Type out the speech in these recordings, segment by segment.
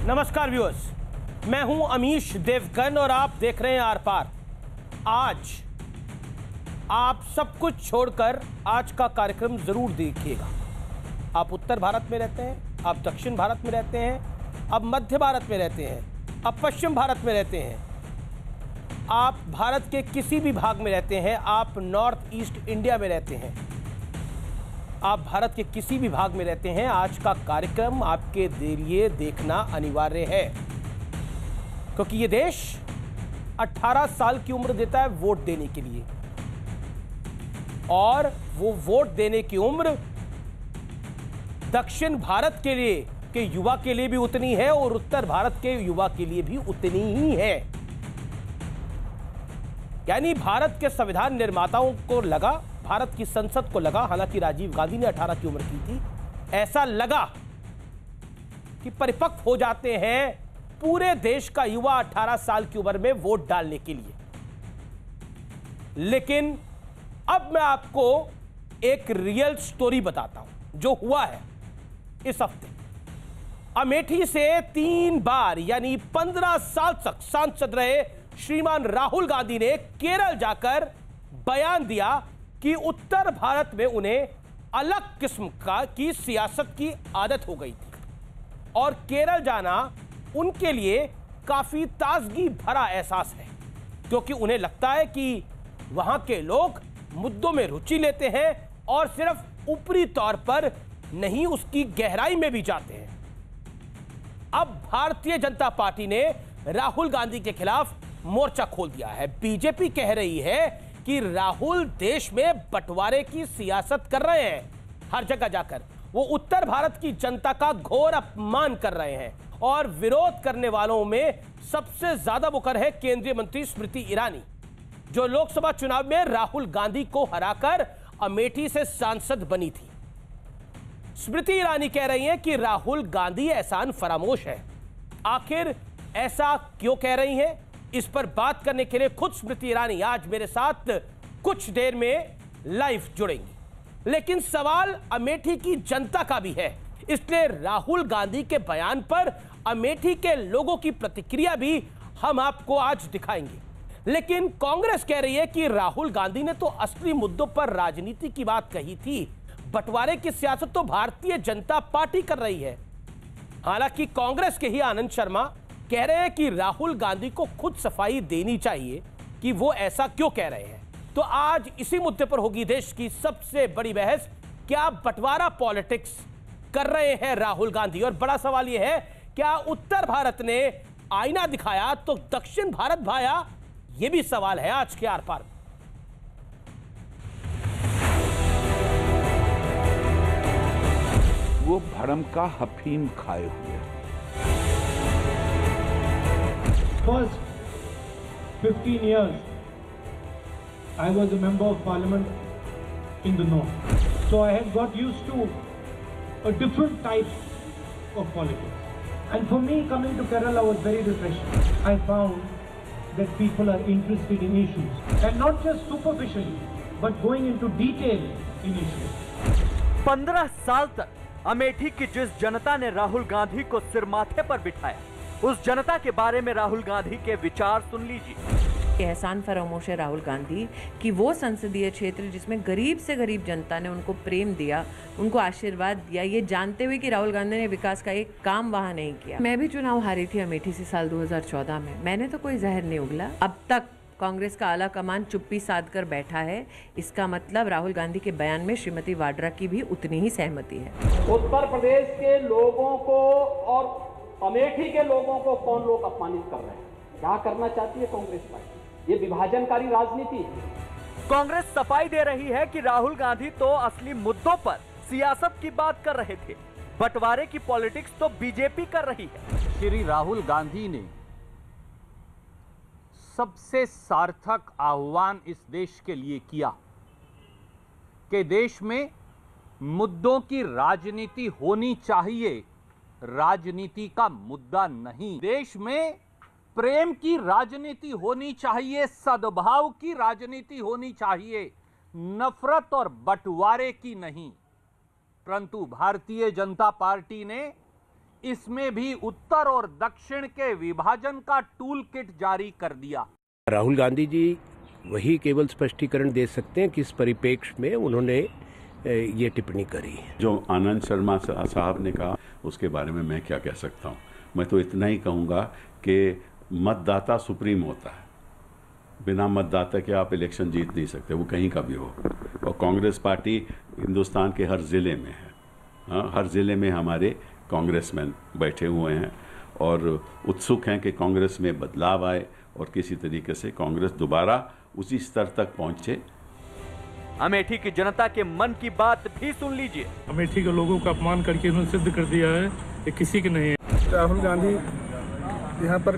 नमस्कार व्यूअर्स, मैं हूं अमीश देवगन और आप देख रहे हैं आर पार। आज आप सब कुछ छोड़कर आज का कार्यक्रम जरूर देखिएगा। आप उत्तर भारत में रहते हैं, आप दक्षिण भारत में रहते हैं, आप मध्य भारत में रहते हैं, आप पश्चिम भारत में रहते हैं, आप भारत के किसी भी भाग में रहते हैं, आप नॉर्थ ईस्ट इंडिया में रहते हैं, आप भारत के किसी भी भाग में रहते हैं, आज का कार्यक्रम आपके लिए देखना अनिवार्य है, क्योंकि ये देश 18 साल की उम्र देता है वोट देने के लिए, और वो वोट देने की उम्र दक्षिण भारत के लिए के युवा के लिए भी उतनी है और उत्तर भारत के युवा के लिए भी उतनी ही है। यानी भारत के संविधान निर्माताओं को लगा, भारत की संसद को लगा, हालांकि राजीव गांधी ने 18 की उम्र की थी, ऐसा लगा कि परिपक्व हो जाते हैं पूरे देश का युवा 18 साल की उम्र में वोट डालने के लिए। लेकिन अब मैं आपको एक रियल स्टोरी बताता हूं जो हुआ है इस हफ्ते। अमेठी से 3 बार यानी 15 साल तक सांसद रहे श्रीमान राहुल गांधी ने केरल जाकर बयान दिया कि उत्तर भारत में उन्हें अलग किस्म की सियासत की आदत हो गई थी और केरल जाना उनके लिए काफी ताजगी भरा एहसास है, क्योंकि उन्हें लगता है कि वहां के लोग मुद्दों में रुचि लेते हैं और सिर्फ ऊपरी तौर पर नहीं, उसकी गहराई में भी जाते हैं। अब भारतीय जनता पार्टी ने राहुल गांधी के खिलाफ मोर्चा खोल दिया है। बीजेपी कह रही है कि राहुल देश में बंटवारे की सियासत कर रहे हैं, हर जगह जाकर वो उत्तर भारत की जनता का घोर अपमान कर रहे हैं, और विरोध करने वालों में सबसे ज्यादा मुखर है केंद्रीय मंत्री स्मृति ईरानी, जो लोकसभा चुनाव में राहुल गांधी को हराकर अमेठी से सांसद बनी थी। स्मृति ईरानी कह रही हैं कि राहुल गांधी एहसान फरामोश है। आखिर ऐसा क्यों कह रही हैं? इस पर बात करने के लिए खुद स्मृति ईरानी आज मेरे साथ कुछ देर में लाइव जुड़ेंगी। लेकिन सवाल अमेठी की जनता का भी है, इसलिए राहुल गांधी के बयान पर अमेठी के लोगों की प्रतिक्रिया भी हम आपको आज दिखाएंगे। लेकिन कांग्रेस कह रही है कि राहुल गांधी ने तो असली मुद्दों पर राजनीति की बात कही थी, बंटवारे की सियासत तो भारतीय जनता पार्टी कर रही है। हालांकि कांग्रेस के ही आनंद शर्मा कह रहे हैं कि राहुल गांधी को खुद सफाई देनी चाहिए कि वो ऐसा क्यों कह रहे हैं। तो आज इसी मुद्दे पर होगी देश की सबसे बड़ी बहस। क्या बंटवारा पॉलिटिक्स कर रहे हैं राहुल गांधी? और बड़ा सवाल यह है, क्या उत्तर भारत ने आईना दिखाया तो दक्षिण भारत भाया? यह भी सवाल है आज के आर पार। वो भरम का हफीम खाए हुए। First 15 years, I was a member of parliament in the north. So I had got used to a different type of politics. And for me, coming to Kerala was very refreshing. I found that people are interested in issues. And not just superficially, but going into detail in issues. 15 साल तक अमेठी की जिस जनता ने राहुल गांधी को सिर माथे पर बिठाया, उस जनता के बारे में राहुल गांधी के विचार सुन लीजिए। एहसान फरामोश है राहुल गांधी कि वो संसदीय क्षेत्र जिसमें गरीब से गरीब जनता ने उनको प्रेम दिया, उनको आशीर्वाद दिया, ये जानते हुए कि राहुल गांधी ने विकास का एक काम वहां नहीं किया। मैं भी चुनाव हारी थी अमेठी से साल 2014 में, मैंने तो कोई जहर नहीं उगला। अब तक कांग्रेस का आला कमान चुप्पी साध कर बैठा है। इसका मतलब राहुल गांधी के बयान में श्रीमती वाड्रा की भी उतनी ही सहमति है। उत्तर प्रदेश के लोगों को और अमेठी के लोगों को कौन लोग अपमानित कर रहे हैं? क्या करना चाहती है कांग्रेस पार्टी? ये विभाजनकारी राजनीति है। कांग्रेस सफाई दे रही है कि राहुल गांधी तो असली मुद्दों पर सियासत की बात कर रहे थे, बंटवारे की पॉलिटिक्स तो बीजेपी कर रही है। श्री राहुल गांधी ने सबसे सार्थक आह्वान इस देश के लिए किया कि देश में मुद्दों की राजनीति होनी चाहिए, राजनीति का मुद्दा नहीं। देश में प्रेम की राजनीति होनी चाहिए, सद्भाव की राजनीति होनी चाहिए, नफरत और बंटवारे की नहीं। परंतु भारतीय जनता पार्टी ने इसमें भी उत्तर और दक्षिण के विभाजन का टूल किट जारी कर दिया। राहुल गांधी जी वही केवल स्पष्टीकरण दे सकते हैं कि इस परिप्रेक्ष्य में उन्होंने ये टिप्पणी करी है। जो आनंद शर्मा साहब ने कहा उसके बारे में मैं क्या कह सकता हूँ। मैं तो इतना ही कहूँगा कि मतदाता सुप्रीम होता है, बिना मतदाता के आप इलेक्शन जीत नहीं सकते, वो कहीं का भी हो। और कांग्रेस पार्टी हिंदुस्तान के हर ज़िले में है। हाँ, हर ज़िले में हमारे कांग्रेसमैन बैठे हुए हैं और उत्सुक हैं कि कांग्रेस में बदलाव आए और किसी तरीके से कांग्रेस दोबारा उसी स्तर तक पहुंचे। अमेठी की जनता के मन की बात भी सुन लीजिए। अमेठी के लोगों का अपमान करके उन्होंने सिद्ध कर दिया है कि किसी के नहीं है। राहुल गांधी यहाँ पर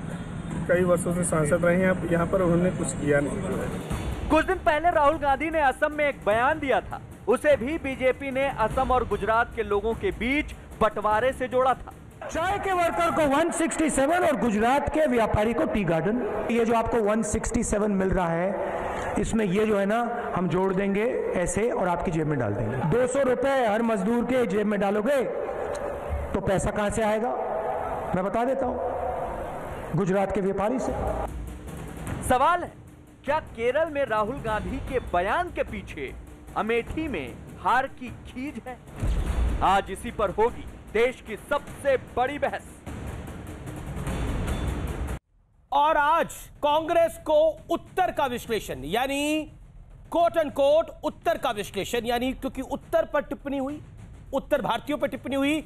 कई वर्षों से सांसद रहे हैं, यहाँ पर उन्होंने कुछ किया नहीं। कुछ दिन पहले राहुल गांधी ने असम में एक बयान दिया था, उसे भी बीजेपी ने असम और गुजरात के लोगों के बीच बंटवारे से जोड़ा था। चाय के वर्कर को 167 और गुजरात के व्यापारी को टी गार्डन। ये जो आपको 167 मिल रहा है, इसमें ये जो है ना हम जोड़ देंगे ऐसे और आपकी जेब में डाल देंगे। 200 रुपए हर मजदूर के जेब में डालोगे तो पैसा कहां से आएगा? मैं बता देता हूं, गुजरात के व्यापारी से। सवाल है, क्या केरल में राहुल गांधी के बयान के पीछे अमेठी में हार की खींच है? आज इसी पर होगी देश की सबसे बड़ी बहस। और आज कांग्रेस को उत्तर का विश्लेषण, यानी कोट एंड कोट उत्तर का विश्लेषण, यानी क्योंकि उत्तर पर टिप्पणी हुई, उत्तर भारतीयों पर टिप्पणी हुई,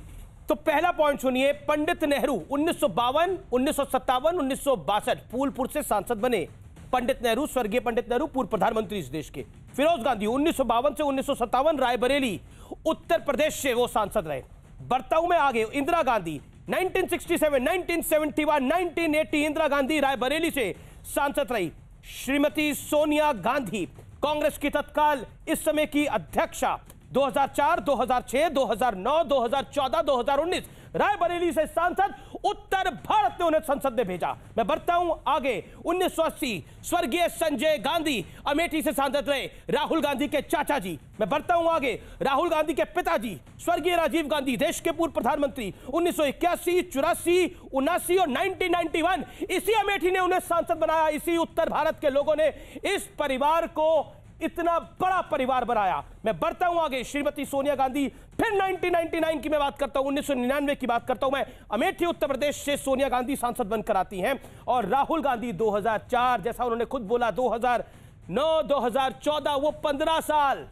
तो पहला पॉइंट सुनिए। पंडित नेहरू 1952, 1957, 1962 फूलपुर से सांसद बने। पंडित नेहरू, स्वर्गीय पंडित नेहरू, पूर्व प्रधानमंत्री इस देश के। फिरोज गांधी 1952 से 1957 रायबरेली उत्तर प्रदेश से वो सांसद रहे। बर्ताऊ में आगे इंदिरा गांधी 1967, 1971, 1980 इंदिरा गांधी रायबरेली से सांसद रही। श्रीमती सोनिया गांधी कांग्रेस की तत्काल इस समय की अध्यक्षा 2004, 2006, 2009, 2014, 2019 रायबरेली से सांसद। उत्तर भारत ने उन्हें संसद में भेजा। मैं बढ़ता हूं आगे। 1980 स्वर्गीय संजय गांधी अमेठी से सांसद रहे, राहुल गांधी के चाचा जी। मैं बढ़ता हूं आगे। राहुल गांधी के पिताजी स्वर्गीय राजीव गांधी, देश के पूर्व प्रधानमंत्री, 1981, 84, 79 और 1991 इसी अमेठी ने उन्हें सांसद बनाया। इसी उत्तर भारत के लोगों ने इस परिवार को इतना बड़ा परिवार बनाया। मैं बढ़ता हूं आगे। श्रीमती सोनिया गांधी, फिर 1999 की मैं बात करता हूं, 1999 की बात करता हूं मैं। अमेठी उत्तर प्रदेश से सोनिया गांधी सांसद बनकर आती हैं। और राहुल गांधी 2004, जैसा उन्होंने खुद बोला, 2009, 2014, वो 15 साल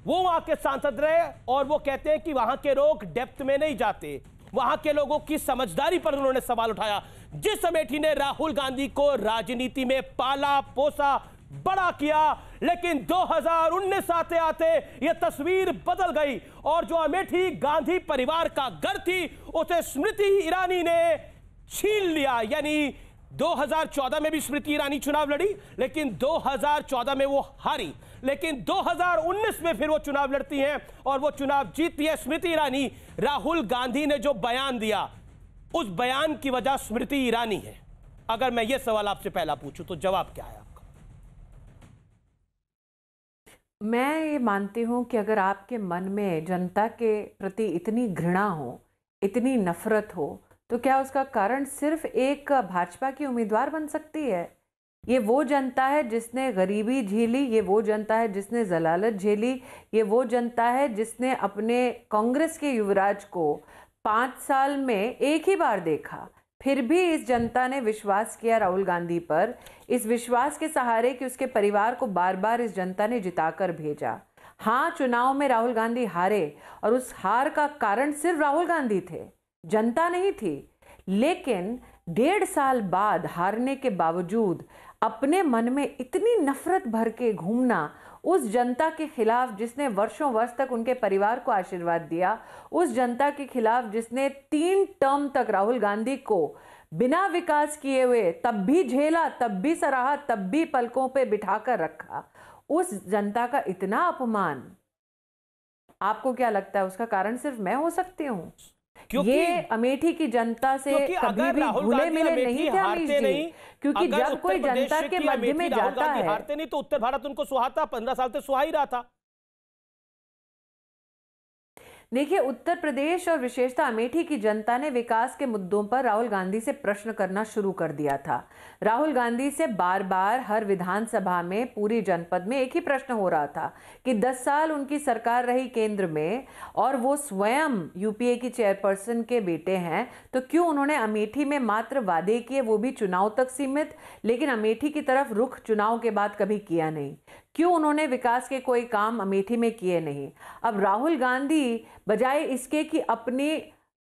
वो वहां के सांसद रहे। और वो कहते हैं कि वहां के लोग डेप्थ में नहीं जाते, वहां के लोगों की समझदारी पर उन्होंने सवाल उठाया। जिस अमेठी ने राहुल गांधी को राजनीति में पाला पोसा बड़ा किया, लेकिन 2019 आते आते यह तस्वीर बदल गई। और जो अमेठी गांधी परिवार का घर थी, उसे स्मृति ईरानी ने छीन लिया। यानी 2014 में भी स्मृति ईरानी चुनाव लड़ी, लेकिन 2014 में वो हारी। लेकिन 2019 में फिर वो चुनाव लड़ती हैं और वो चुनाव जीतती है स्मृति ईरानी। राहुल गांधी ने जो बयान दिया, उस बयान की वजह स्मृति ईरानी है। अगर मैं ये सवाल आपसे पहला पूछूं तो जवाब क्या है? मैं ये मानती हूँ कि अगर आपके मन में जनता के प्रति इतनी घृणा हो, इतनी नफरत हो, तो क्या उसका कारण सिर्फ एक भाजपा की उम्मीदवार बन सकती है? ये वो जनता है जिसने गरीबी झेली, ये वो जनता है जिसने जलालत झेली, ये वो जनता है जिसने अपने कांग्रेस के युवराज को 5 साल में एक ही बार देखा। फिर भी इस जनता ने विश्वास किया राहुल गांधी पर, इस विश्वास के सहारे कि उसके परिवार को बार बार इस जनता ने जिताकर भेजा। हाँ, चुनाव में राहुल गांधी हारे और उस हार का कारण सिर्फ राहुल गांधी थे, जनता नहीं थी। लेकिन 1.5 साल बाद हारने के बावजूद अपने मन में इतनी नफरत भर के घूमना उस जनता के खिलाफ जिसने वर्षों वर्ष तक उनके परिवार को आशीर्वाद दिया, उस जनता के खिलाफ जिसने 3 टर्म तक राहुल गांधी को बिना विकास किए हुए तब भी झेला, तब भी सराहा, तब भी पलकों पे बिठाकर रखा, उस जनता का इतना अपमान, आपको क्या लगता है उसका कारण सिर्फ मैं हो सकती हूँ? ये अमेठी की जनता से कभी भी भूले मिले नहीं थे अमीश जी, क्योंकि जब कोई जनता के मध्य में जाता है, हारते नहीं तो उत्तर भारत उनको सुहाता, 15 साल से सुहा ही रहा था। देखिए, उत्तर प्रदेश और विशेषतः अमेठी की जनता ने विकास के मुद्दों पर राहुल गांधी से प्रश्न करना शुरू कर दिया था। राहुल गांधी से बार बार हर विधानसभा में, पूरी जनपद में एक ही प्रश्न हो रहा था कि 10 साल उनकी सरकार रही केंद्र में और वो स्वयं यूपीए की चेयरपर्सन के बेटे हैं, तो क्यों उन्होंने अमेठी में मात्र वादे किए, वो भी चुनाव तक सीमित, लेकिन अमेठी की तरफ रुख चुनाव के बाद कभी किया नहीं। क्यों उन्होंने विकास के कोई काम अमेठी में किए नहीं। अब राहुल गांधी बजाय इसके कि अपने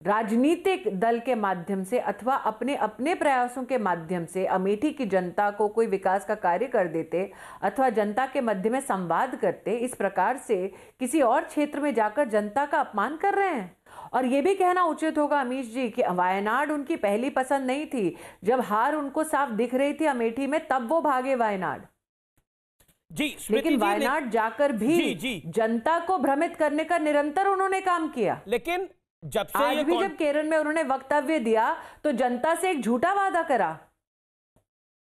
राजनीतिक दल के माध्यम से अथवा अपने अपने प्रयासों के माध्यम से अमेठी की जनता को कोई विकास का कार्य कर देते अथवा जनता के मध्य में संवाद करते, इस प्रकार से किसी और क्षेत्र में जाकर जनता का अपमान कर रहे हैं। और ये भी कहना उचित होगा अमीश जी कि वायनाड उनकी पहली पसंद नहीं थी। जब हार उनको साफ दिख रही थी अमेठी में, तब वो भागे वायनाड। जी, लेकिन वायनाड जाकर भी जनता को भ्रमित करने का निरंतर उन्होंने काम किया। लेकिन जब से आज भी जब केरल में उन्होंने वक्तव्य दिया तो जनता से एक झूठा वादा करा।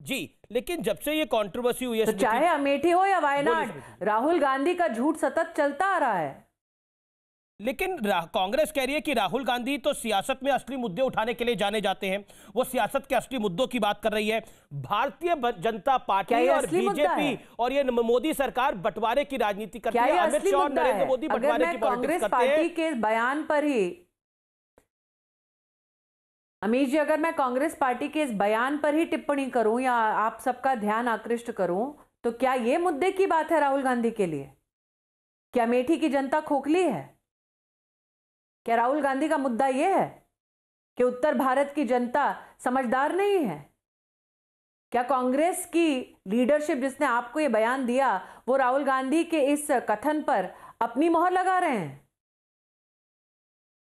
जी, लेकिन जब से ये कंट्रोवर्सी हुई है, तो चाहे अमेठी हो या वायनाड, राहुल गांधी का झूठ सतत चलता आ रहा है। लेकिन कांग्रेस कह रही है कि राहुल गांधी तो सियासत में असली मुद्दे उठाने के लिए जाने जाते हैं, वो सियासत के असली मुद्दों की बात कर रही है। भारतीय जनता पार्टी और बीजेपी और ये मोदी सरकार बंटवारे की राजनीति करती है। अमित शाह और नरेंद्र मोदी बंटवारे की पॉलिटिक्स करते हैं। पार्टी के बयान पर ही अमीश जी, अगर मैं कांग्रेस पार्टी के इस बयान पर ही टिप्पणी करूं या आप सबका ध्यान आकृष्ट करूं, तो क्या यह मुद्दे की बात है राहुल गांधी के लिए? क्या अमेठी की जनता खोखली है? क्या राहुल गांधी का मुद्दा यह है कि उत्तर भारत की जनता समझदार नहीं है? क्या कांग्रेस की लीडरशिप जिसने आपको यह बयान दिया, वो राहुल गांधी के इस कथन पर अपनी मोहर लगा रहे हैं?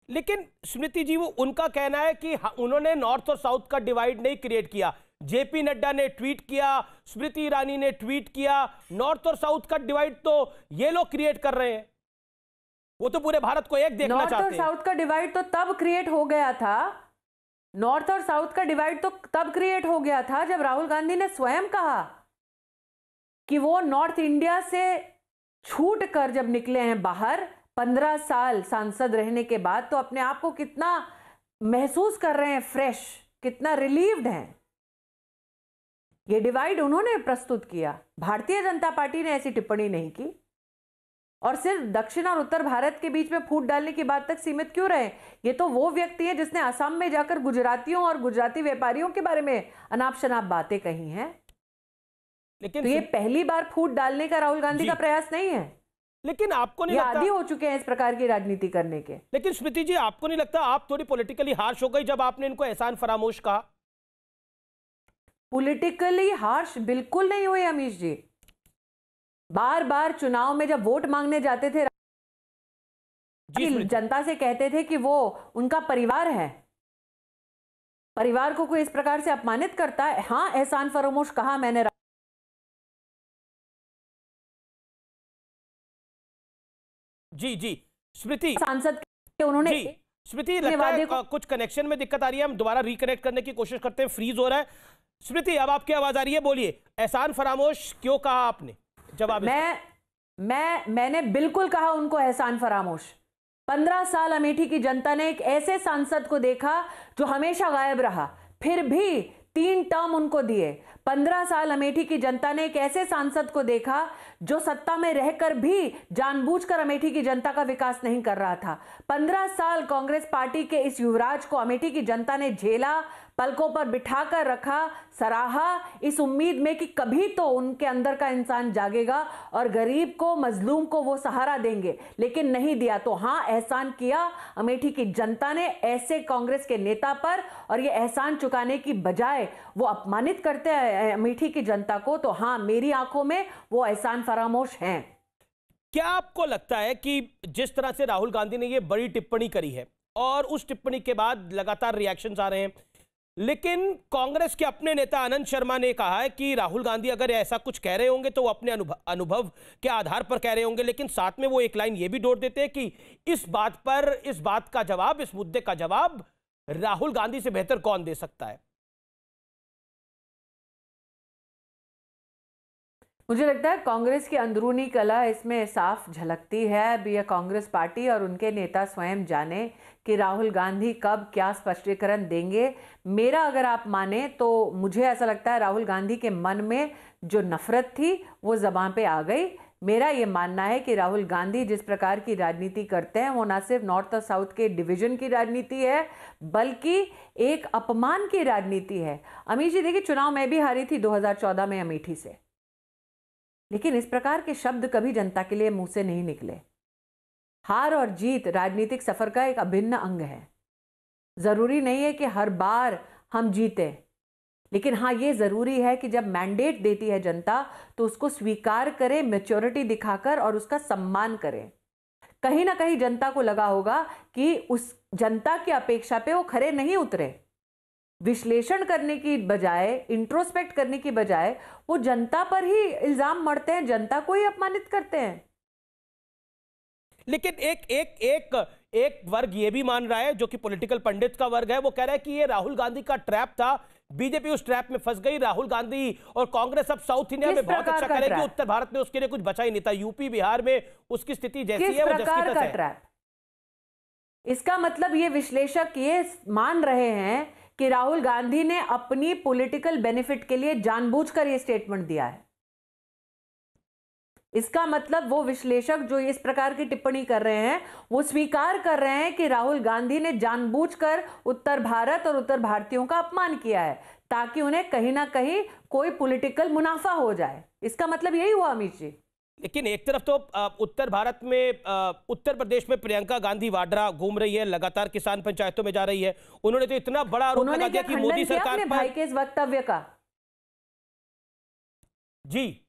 लेकिन स्मृति जी, वो उनका कहना है कि उन्होंने नॉर्थ और साउथ का डिवाइड नहीं क्रिएट किया। जेपी नड्डा ने ट्वीट किया, स्मृति ईरानी ने ट्वीट किया, नॉर्थ और साउथ का डिवाइड तो ये लोग क्रिएट कर रहे हैं। वो तो पूरे भारत को एक देखना चाहते हैं। नॉर्थ और साउथ का डिवाइड तो तब क्रिएट हो गया था, नॉर्थ और साउथ का डिवाइड तो तब क्रिएट हो गया था जब राहुल गांधी ने स्वयं कहा कि वो नॉर्थ इंडिया से छूट कर जब निकले हैं बाहर 15 साल सांसद रहने के बाद, तो अपने आप को कितना महसूस कर रहे हैं फ्रेश, कितना रिलीव्ड हैं। ये डिवाइड उन्होंने प्रस्तुत किया। भारतीय जनता पार्टी ने ऐसी टिप्पणी नहीं की। और सिर्फ दक्षिण और उत्तर भारत के बीच में फूट डालने की बात तक सीमित क्यों रहे? ये तो वो व्यक्ति है जिसने असम में जाकर गुजरातियों और गुजराती व्यापारियों के बारे में अनाप शनाप बातें कही हैं। लेकिन तो ये पहली बार फूट डालने का राहुल गांधी का प्रयास नहीं है। लेकिन आपको नहीं लगता, आदी हो चुके हैं इस प्रकार की राजनीति करने के। लेकिन स्मृति जी, आपको नहीं लगता आप थोड़ी पॉलिटिकली हार्श हो गई जब आपने इनको एहसान फरामोश कहा? पॉलिटिकली हार्श बिल्कुल नहीं हुई अमीश जी। बार बार चुनाव में जब वोट मांगने जाते थे, जनता से कहते थे कि वो उनका परिवार है, परिवार को कोई इस प्रकार से अपमानित करता है। हाँ, एहसान फरामोश कहा मैंने। जी जी स्मृति, सांसद उन्होंने स्मृति, लगता है कुछ कनेक्शन में दिक्कत आ रही है, हम दोबारा रिकनेक्ट करने की कोशिश करते हैं, फ्रीज हो रहा है। स्मृति, अब आपकी आवाज आ रही है, बोलिए। एहसान फरामोश क्यों कहा आपने? जवाब मैंने बिल्कुल कहा उनको एहसान फरामोश। 15 साल अमेठी की जनता ने एक ऐसे सांसद को देखा जो हमेशा गायब रहा, फिर भी 3 टर्म उनको दिए। 15 साल अमेठी की जनता ने एक ऐसे सांसद को देखा जो सत्ता में रहकर भी जानबूझकर अमेठी की जनता का विकास नहीं कर रहा था। 15 साल कांग्रेस पार्टी के इस युवराज को अमेठी की जनता ने झेला, पलकों पर बिठाकर रखा, सराहा, इस उम्मीद में कि कभी तो उनके अंदर का इंसान जागेगा और गरीब को, मजलूम को वो सहारा देंगे, लेकिन नहीं दिया। तो हाँ, एहसान किया अमेठी की जनता ने ऐसे कांग्रेस के नेता पर, और ये एहसान चुकाने की बजाय वो अपमानित करते हैं अमेठी की जनता को। तो हाँ, मेरी आंखों में वो एहसान फरामोश हैं। क्या आपको लगता है कि जिस तरह से राहुल गांधी ने ये बड़ी टिप्पणी करी है और उस टिप्पणी के बाद लगातार रिएक्शंस आ रहे हैं, लेकिन कांग्रेस के अपने नेता आनंद शर्मा ने कहा है कि राहुल गांधी अगर ऐसा कुछ कह रहे होंगे तो वो अपने अनुभव के आधार पर कह रहे होंगे, लेकिन साथ में वो एक लाइन ये भी जोड़ देते हैं कि इस बात का जवाब, इस मुद्दे का जवाब राहुल गांधी से बेहतर कौन दे सकता है? मुझे लगता है कांग्रेस की अंदरूनी कला इसमें साफ झलकती है। अब यह कांग्रेस पार्टी और उनके नेता स्वयं जाने कि राहुल गांधी कब क्या स्पष्टीकरण देंगे। मेरा अगर आप माने तो मुझे ऐसा लगता है राहुल गांधी के मन में जो नफरत थी वो ज़बान पे आ गई। मेरा ये मानना है कि राहुल गांधी जिस प्रकार की राजनीति करते हैं वो ना सिर्फ नॉर्थ और साउथ के डिवीजन की राजनीति है बल्कि एक अपमान की राजनीति है। अमीश जी देखिए, चुनाव में भी हारी थी 2014 में अमेठी से, लेकिन इस प्रकार के शब्द कभी जनता के लिए मुंह से नहीं निकले। हार और जीत राजनीतिक सफर का एक अभिन्न अंग है। जरूरी नहीं है कि हर बार हम जीते, लेकिन हाँ ये जरूरी है कि जब मैंडेट देती है जनता तो उसको स्वीकार करें, मैच्योरिटी दिखाकर, और उसका सम्मान करें। कहीं ना कहीं जनता को लगा होगा कि उस जनता की अपेक्षा पे वो खरे नहीं उतरे। विश्लेषण करने की बजाय, इंट्रोस्पेक्ट करने की बजाय वो जनता पर ही इल्जाम मढ़ते हैं, जनता को ही अपमानित करते हैं। लेकिन एक वर्ग ये भी मान रहा है, जो कि पॉलिटिकल पंडित का वर्ग है, वो कह रहा है कि ये राहुल गांधी का ट्रैप था, बीजेपी उस ट्रैप में फंस गई। राहुल गांधी और कांग्रेस अब साउथ इंडिया में बहुत अच्छा करेगी, उत्तर भारत में उसके लिए कुछ बचा ही नहीं था। यूपी बिहार में उसकी स्थिति जैसी है वो जैसी तैसी है। इसका मतलब ये विश्लेषक ये मान रहे हैं कि राहुल गांधी ने अपनी पॉलिटिकल बेनिफिट के लिए जानबूझकर ये स्टेटमेंट दिया है। इसका मतलब वो विश्लेषक जो इस प्रकार की टिप्पणी कर रहे हैं वो स्वीकार कर रहे हैं कि राहुल गांधी ने जानबूझकर उत्तर भारत और उत्तर भारतीयों का अपमान किया है ताकि उन्हें कहीं ना कहीं कोई पॉलिटिकल मुनाफा हो जाए। इसका मतलब यही हुआ अमित जी। लेकिन एक तरफ तो उत्तर भारत में, उत्तर प्रदेश में प्रियंका गांधी वाड्रा घूम रही है, लगातार किसान पंचायतों में जा रही है। उन्होंने तो इतना बड़ा आरोप लगा दिया कि मोदी सरकार पर भाई के इस वक्तव्य का। जी,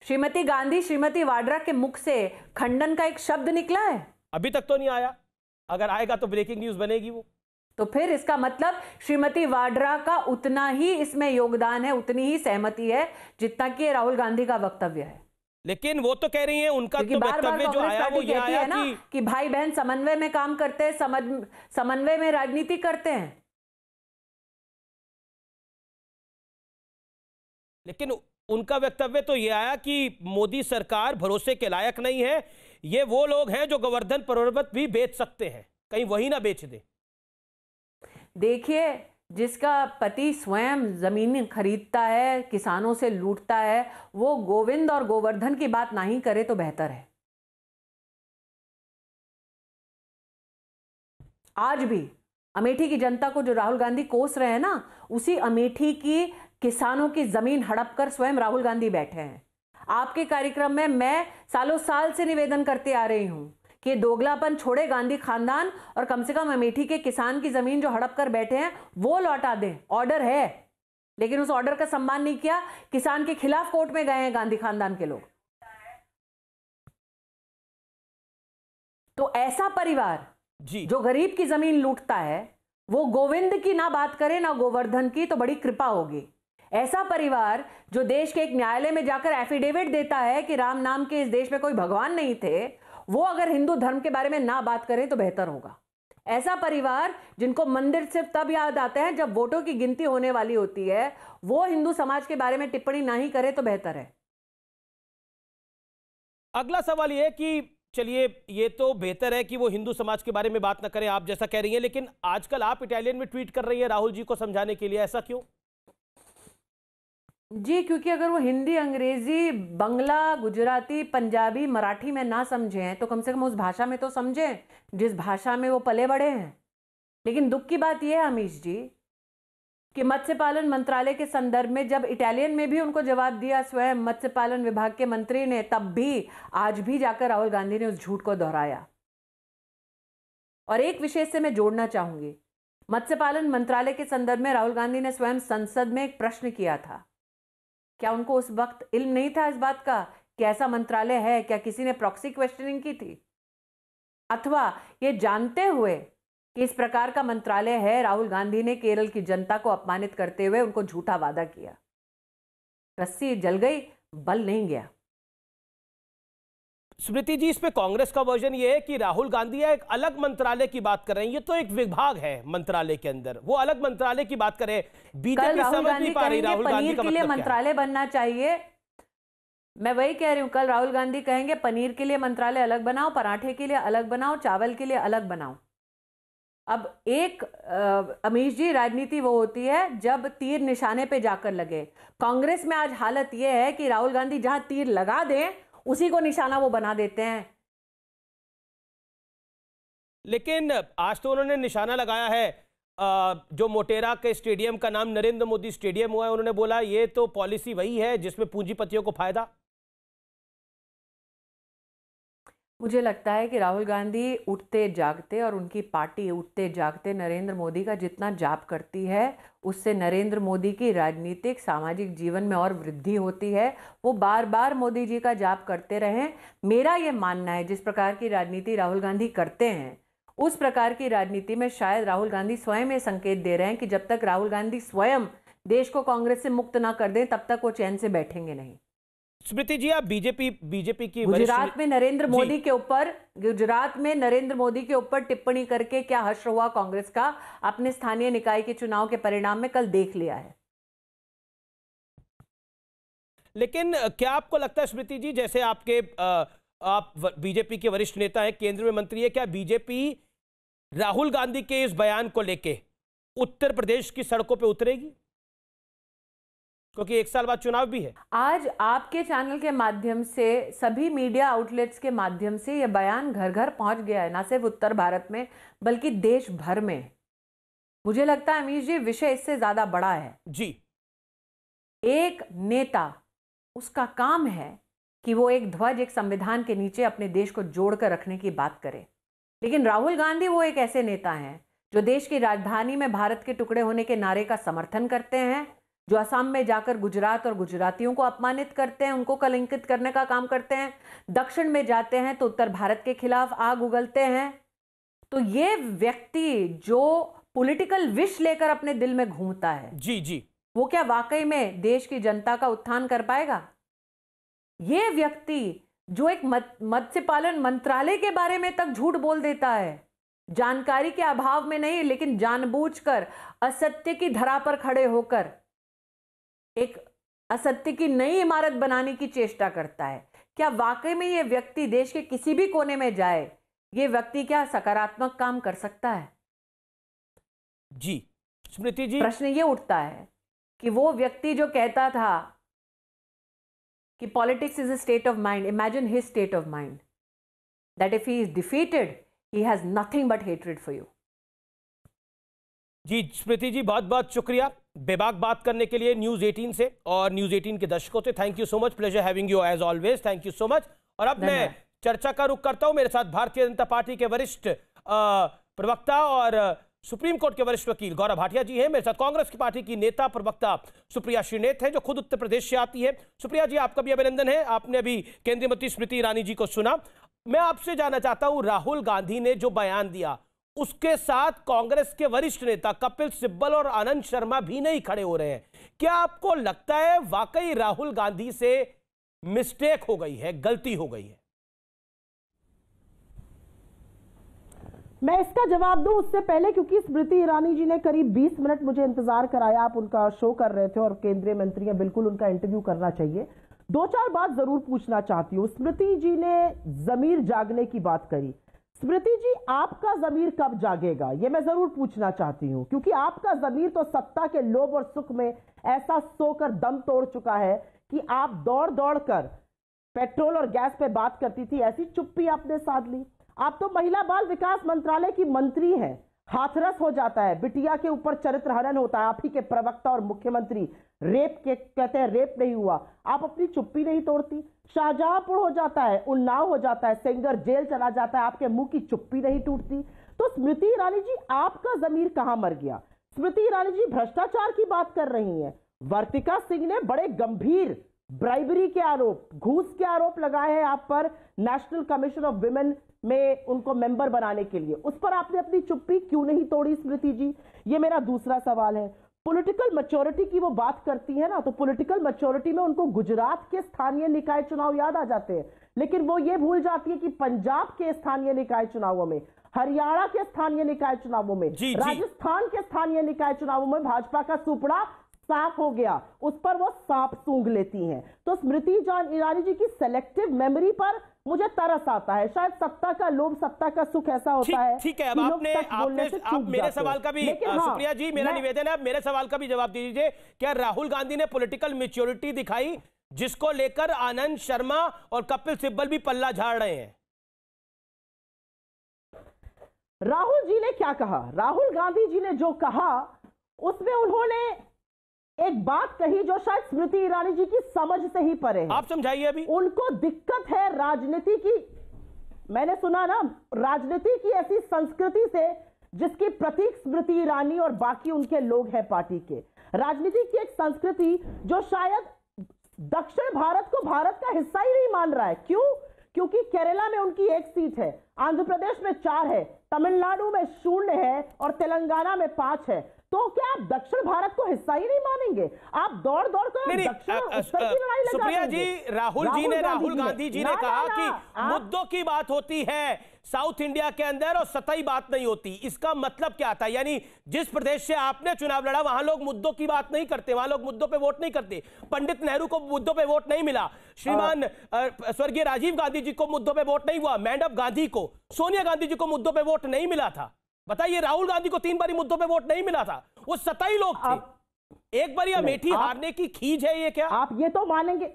श्रीमती गांधी, श्रीमती वाड्रा के मुख से खंडन का एक शब्द निकला है? अभी तक तो नहीं आया। अगर आएगा तो ब्रेकिंग न्यूज बनेगी वो। तो फिर इसका मतलब श्रीमती वाड्रा का उतना ही इसमें योगदान है, उतनी ही सहमति है जितना कि राहुल गांधी का वक्तव्य है। लेकिन वो तो कह रही हैं, उनका तो वक्तव्य जो आया वो ये आया कि भाई बहन समन्वय में काम करते हैं, समन्वय में राजनीति करते हैं। लेकिन उनका वक्तव्य तो ये आया कि मोदी सरकार भरोसे के लायक नहीं है। ये वो लोग हैं जो गोवर्धन पर्वत भी बेच सकते हैं, कहीं वही ना बेच दे। देखिए, जिसका पति स्वयं जमीन खरीदता है, किसानों से लूटता है, वो गोविंद और गोवर्धन की बात नहीं करे तो बेहतर है। आज भी अमेठी की जनता को जो राहुल गांधी कोस रहे हैं ना, उसी अमेठी की किसानों की जमीन हड़प कर स्वयं राहुल गांधी बैठे हैं। आपके कार्यक्रम में मैं सालों साल से निवेदन करते आ रही हूं कि दोगलापन छोड़े गांधी खानदान और कम से कम अमेठी के किसान की जमीन जो हड़प कर बैठे हैं वो लौटा दें। ऑर्डर है, लेकिन उस ऑर्डर का सम्मान नहीं किया। किसान के खिलाफ कोर्ट में गए हैं गांधी खानदान के लोग। तो ऐसा परिवार जी जो गरीब की जमीन लूटता है वो गोविंद की ना बात करे ना गोवर्धन की, तो बड़ी कृपा होगी। ऐसा परिवार जो देश के एक न्यायालय में जाकर एफिडेविट देता है कि राम नाम के इस देश में कोई भगवान नहीं थे, वो अगर हिंदू धर्म के बारे में ना बात करें तो बेहतर होगा। ऐसा परिवार जिनको मंदिर सिर्फ तब याद आते हैं जब वोटों की गिनती होने वाली होती है, वो हिंदू समाज के बारे में टिप्पणी नहीं करे तो बेहतर है। अगला सवाल ये है कि चलिए, ये तो बेहतर है कि वो हिंदू समाज के बारे में बात ना करें, आप जैसा कह रही हैं, लेकिन आजकल आप इटालियन में ट्वीट कर रही हैं राहुल जी को समझाने के लिए, ऐसा क्यों? जी, क्योंकि अगर वो हिंदी, अंग्रेजी, बंगला, गुजराती, पंजाबी, मराठी में ना समझें तो कम से कम उस भाषा में तो समझें जिस भाषा में वो पले बड़े हैं। लेकिन दुख की बात यह है अमीश जी कि मत्स्य पालन मंत्रालय के संदर्भ में जब इटालियन में भी उनको जवाब दिया स्वयं मत्स्य पालन विभाग के मंत्री ने, तब भी आज भी जाकर राहुल गांधी ने उस झूठ को दोहराया। और एक विषय से मैं जोड़ना चाहूंगी, मत्स्य पालन मंत्रालय के संदर्भ में राहुल गांधी ने स्वयं संसद में एक प्रश्न किया था। क्या उनको उस वक्त इल्म नहीं था इस बात का कि ऐसा मंत्रालय है? क्या किसी ने प्रॉक्सी क्वेश्चनिंग की थी? अथवा ये जानते हुए कि इस प्रकार का मंत्रालय है, राहुल गांधी ने केरल की जनता को अपमानित करते हुए उनको झूठा वादा किया? रस्सी जल गई, बल नहीं गया। स्मृति जी, इस पे कांग्रेस का वर्जन ये है कि राहुल गांधी एक अलग मंत्रालय की बात कर रहे हैं। ये तो एक विभाग है मंत्रालय के अंदर, वो अलग मंत्रालय की बात कर रहे हैं। बीजेपी समझ नहीं पा रही राहुल गांधी का पनीर के लिए मंत्रालय बनना चाहिए। मैं वही कह रही हूं, कल राहुल गांधी कहेंगे पनीर के लिए मंत्रालय अलग बनाओ, पराठे के लिए अलग बनाओ, चावल के लिए अलग बनाओ। अब एक अमीश जी, राजनीति वो होती है जब तीर निशाने पे जाकर लगे। कांग्रेस में आज हालत ये है कि राहुल गांधी जहां तीर लगा दें उसी को निशाना वो बना देते हैं। लेकिन आज तो उन्होंने निशाना लगाया है, जो मोटेरा के स्टेडियम का नाम नरेंद्र मोदी स्टेडियम हुआ है, उन्होंने बोला ये तो पॉलिसी वही है जिसमें पूंजीपतियों को फायदा। मुझे लगता है कि राहुल गांधी उठते जागते और उनकी पार्टी उठते जागते नरेंद्र मोदी का जितना जाप करती है, उससे नरेंद्र मोदी की राजनीतिक सामाजिक जीवन में और वृद्धि होती है। वो बार बार मोदी जी का जाप करते रहें। मेरा ये मानना है जिस प्रकार की राजनीति राहुल गांधी करते हैं, उस प्रकार की राजनीति में शायद राहुल गांधी स्वयं ये संकेत दे रहे हैं कि जब तक राहुल गांधी स्वयं देश को कांग्रेस से मुक्त ना कर दें तब तक वो चैन से बैठेंगे नहीं। स्मृति जी, आप बीजेपी की गुजरात में नरेंद्र मोदी के ऊपर टिप्पणी करके क्या हश्र हुआ कांग्रेस का, अपने स्थानीय निकाय के चुनाव के परिणाम में कल देख लिया है। लेकिन क्या आपको लगता है स्मृति जी, जैसे आप बीजेपी के वरिष्ठ नेता हैं, केंद्र में मंत्री है, क्या बीजेपी राहुल गांधी के इस बयान को लेके उत्तर प्रदेश की सड़कों पे उतरेगी? क्योंकि एक साल बाद चुनाव भी है। आज आपके चैनल के माध्यम से, सभी मीडिया आउटलेट्स के माध्यम से यह बयान घर घर पहुंच गया है, ना सिर्फ उत्तर भारत में बल्कि देश भर में। मुझे लगता है अमीश जी, विषय इससे ज्यादा बड़ा है जी। एक नेता, उसका काम है कि वो एक ध्वज, एक संविधान के नीचे अपने देश को जोड़कर रखने की बात करे। लेकिन राहुल गांधी वो एक ऐसे नेता हैं जो देश की राजधानी में भारत के टुकड़े होने के नारे का समर्थन करते हैं, जो असम में जाकर गुजरात और गुजरातियों को अपमानित करते हैं, उनको कलंकित करने का काम करते हैं, दक्षिण में जाते हैं तो उत्तर भारत के खिलाफ आग उगलते हैं। तो ये व्यक्ति जो पॉलिटिकल विष लेकर अपने दिल में घूमता है, जी, वो क्या वाकई में देश की जनता का उत्थान कर पाएगा? ये व्यक्ति जो एक मत्स्य पालन मंत्रालय के बारे में तक झूठ बोल देता है, जानकारी के अभाव में नहीं लेकिन जानबूझकर असत्य की धरा पर खड़े होकर एक असत्य की नई इमारत बनाने की चेष्टा करता है, क्या वाकई में ये व्यक्ति देश के किसी भी कोने में जाए, ये व्यक्ति क्या सकारात्मक काम कर सकता है? जी स्मृति जी, प्रश्न ये उठता है कि वो व्यक्ति जो कहता था कि politics is a state of mind, imagine his state of mind that if he is defeated he has nothing but hatred for you. जी स्मृति जी, बहुत बहुत शुक्रिया बेबाक बात करने के लिए न्यूज 18 से और न्यूज 18 के दर्शकों से। Thank you so much, pleasure having you as always, thank you so much. और अब मैं चर्चा का रुख करता हूं। मेरे साथ भारतीय जनता पार्टी के वरिष्ठ प्रवक्ता और सुप्रीम कोर्ट के वरिष्ठ वकील गौरव भाटिया जी हैं। मेरे साथ कांग्रेस की पार्टी की नेता प्रवक्ता सुप्रिया श्रीनेत है, जो खुद उत्तर प्रदेश से आती है। सुप्रिया जी, आपका भी अभिनंदन है, आपने अभी केंद्रीय मंत्री स्मृति ईरानी जी को सुना। मैं आपसे जानना चाहता हूं, राहुल गांधी ने जो बयान दिया उसके साथ कांग्रेस के वरिष्ठ नेता कपिल सिब्बल और आनंद शर्मा भी नहीं खड़े हो रहे हैं। क्या आपको लगता है वाकई राहुल गांधी से मिस्टेक हो गई है, गलती हो गई है? मैं इसका जवाब दूं उससे पहले, क्योंकि स्मृति ईरानी जी ने करीब 20 मिनट मुझे इंतजार कराया, आप उनका शो कर रहे थे और केंद्रीय मंत्री हैं, बिल्कुल उनका इंटरव्यू करना चाहिए। 2-4 बात जरूर पूछना चाहती हूँ। स्मृति जी ने जमीर जागने की बात करी। स्मृति जी, आपका जमीर कब जागेगा, ये मैं जरूर पूछना चाहती हूँ, क्योंकि आपका जमीर तो सत्ता के लोभ और सुख में ऐसा सोकर दम तोड़ चुका है कि आप दौड़ दौड़ कर पेट्रोल और गैस पे बात करती थी, ऐसी चुप्पी आपने साध ली। आप तो महिला बाल विकास मंत्रालय की मंत्री हैं, हाथरस हो जाता है, बिटिया के ऊपर चरित्र हनन होता है, आप ही के प्रवक्ता और मुख्यमंत्री रेप के कहते हैं रेप नहीं हुआ, आप अपनी चुप्पी नहीं तोड़ती। शाहजहांपुर हो जाता है, उन्नाव हो जाता है, सेंगर जेल चला जाता है, आपके मुंह की चुप्पी नहीं टूटती। तो स्मृति ईरानी जी, आपका जमीर कहां मर गया? स्मृति ईरानी जी भ्रष्टाचार की बात कर रही हैं। वर्तिका सिंह ने बड़े गंभीर ब्राइबरी के आरोप, घूस के आरोप लगाए हैं आप पर, नेशनल कमीशन ऑफ विमेन में उनको मेंबर बनाने के लिए। उस पर आपने अपनी चुप्पी क्यों नहीं तोड़ी स्मृति जी? ये मेरा दूसरा सवाल है। पॉलिटिकल मैच्योरिटी की वो बात करती है ना, तो पॉलिटिकल मैच्योरिटी में उनको गुजरात के स्थानीय निकाय चुनाव याद आ जाते हैं, लेकिन वो ये भूल जाती है कि पंजाब के स्थानीय निकाय चुनावों में, हरियाणा के स्थानीय निकाय चुनावों में, राजस्थान के स्थानीय निकाय चुनावों में भाजपा का सुपड़ा साफ हो गया, उस पर वो सांप सूंघ लेती हैं। तो स्मृति ईरानी जी की सेलेक्टिव मेमोरी पर मुझे तरस आता है। शायद सत्ता का लोभ, सत्ता का सुख ऐसा होता है। ठीक है, अब आप मेरे सवाल का भी, सुप्रिया जी मेरा निवेदन है, आप मेरे सवाल का भी जवाब दीजिए। क्या राहुल गांधी ने पॉलिटिकल मैच्योरिटी दिखाई, जिसको लेकर आनंद शर्मा और कपिल सिब्बल भी पल्ला झाड़ रहे हैं? राहुल जी ने क्या कहा? राहुल गांधी जी ने जो कहा उसमें उन्होंने एक बात कही जो शायद स्मृति ईरानी जी की समझ से ही परे है। आप समझाइए। अभी उनको दिक्कत है राजनीति की, मैंने सुना ना, राजनीति की ऐसी संस्कृति से जिसकी प्रतीक स्मृति ईरानी और बाकी उनके लोग हैं पार्टी के। राजनीति की एक संस्कृति जो शायद दक्षिण भारत को भारत का हिस्सा ही नहीं मान रहा है। क्यों? क्योंकि केरला में उनकी 1 सीट है, आंध्र प्रदेश में 4 है, तमिलनाडु में 0 है और तेलंगाना में 5 है। तो क्या आप दक्षिण भारत को हिस्सा ही नहीं मानेंगे? आप दौड़ दौड़ कर सुप्रिया जी, राहुल गांधी जी ने कहा कि मुद्दों की बात होती है साउथ इंडिया के अंदर और सतही बात नहीं होती। इसका मतलब क्या था? यानी जिस प्रदेश से आपने चुनाव लड़ा वहां लोग मुद्दों की बात नहीं करते, वहां लोग मुद्दों पे वोट नहीं करते। पंडित नेहरू को मुद्दों पे वोट नहीं मिला, श्रीमान स्वर्गीय राजीव गांधी जी को मुद्दों पे वोट नहीं हुआ, मैडम गांधी को, सोनिया गांधी जी को मुद्दों पे वोट नहीं मिला था। बताइए, राहुल गांधी को 3 बारी मुद्दों पे वोट नहीं मिला था, वो सतही लोग थे। एक बार अमेठी हारने की खीज है ये? क्या आप ये तो मानेंगे?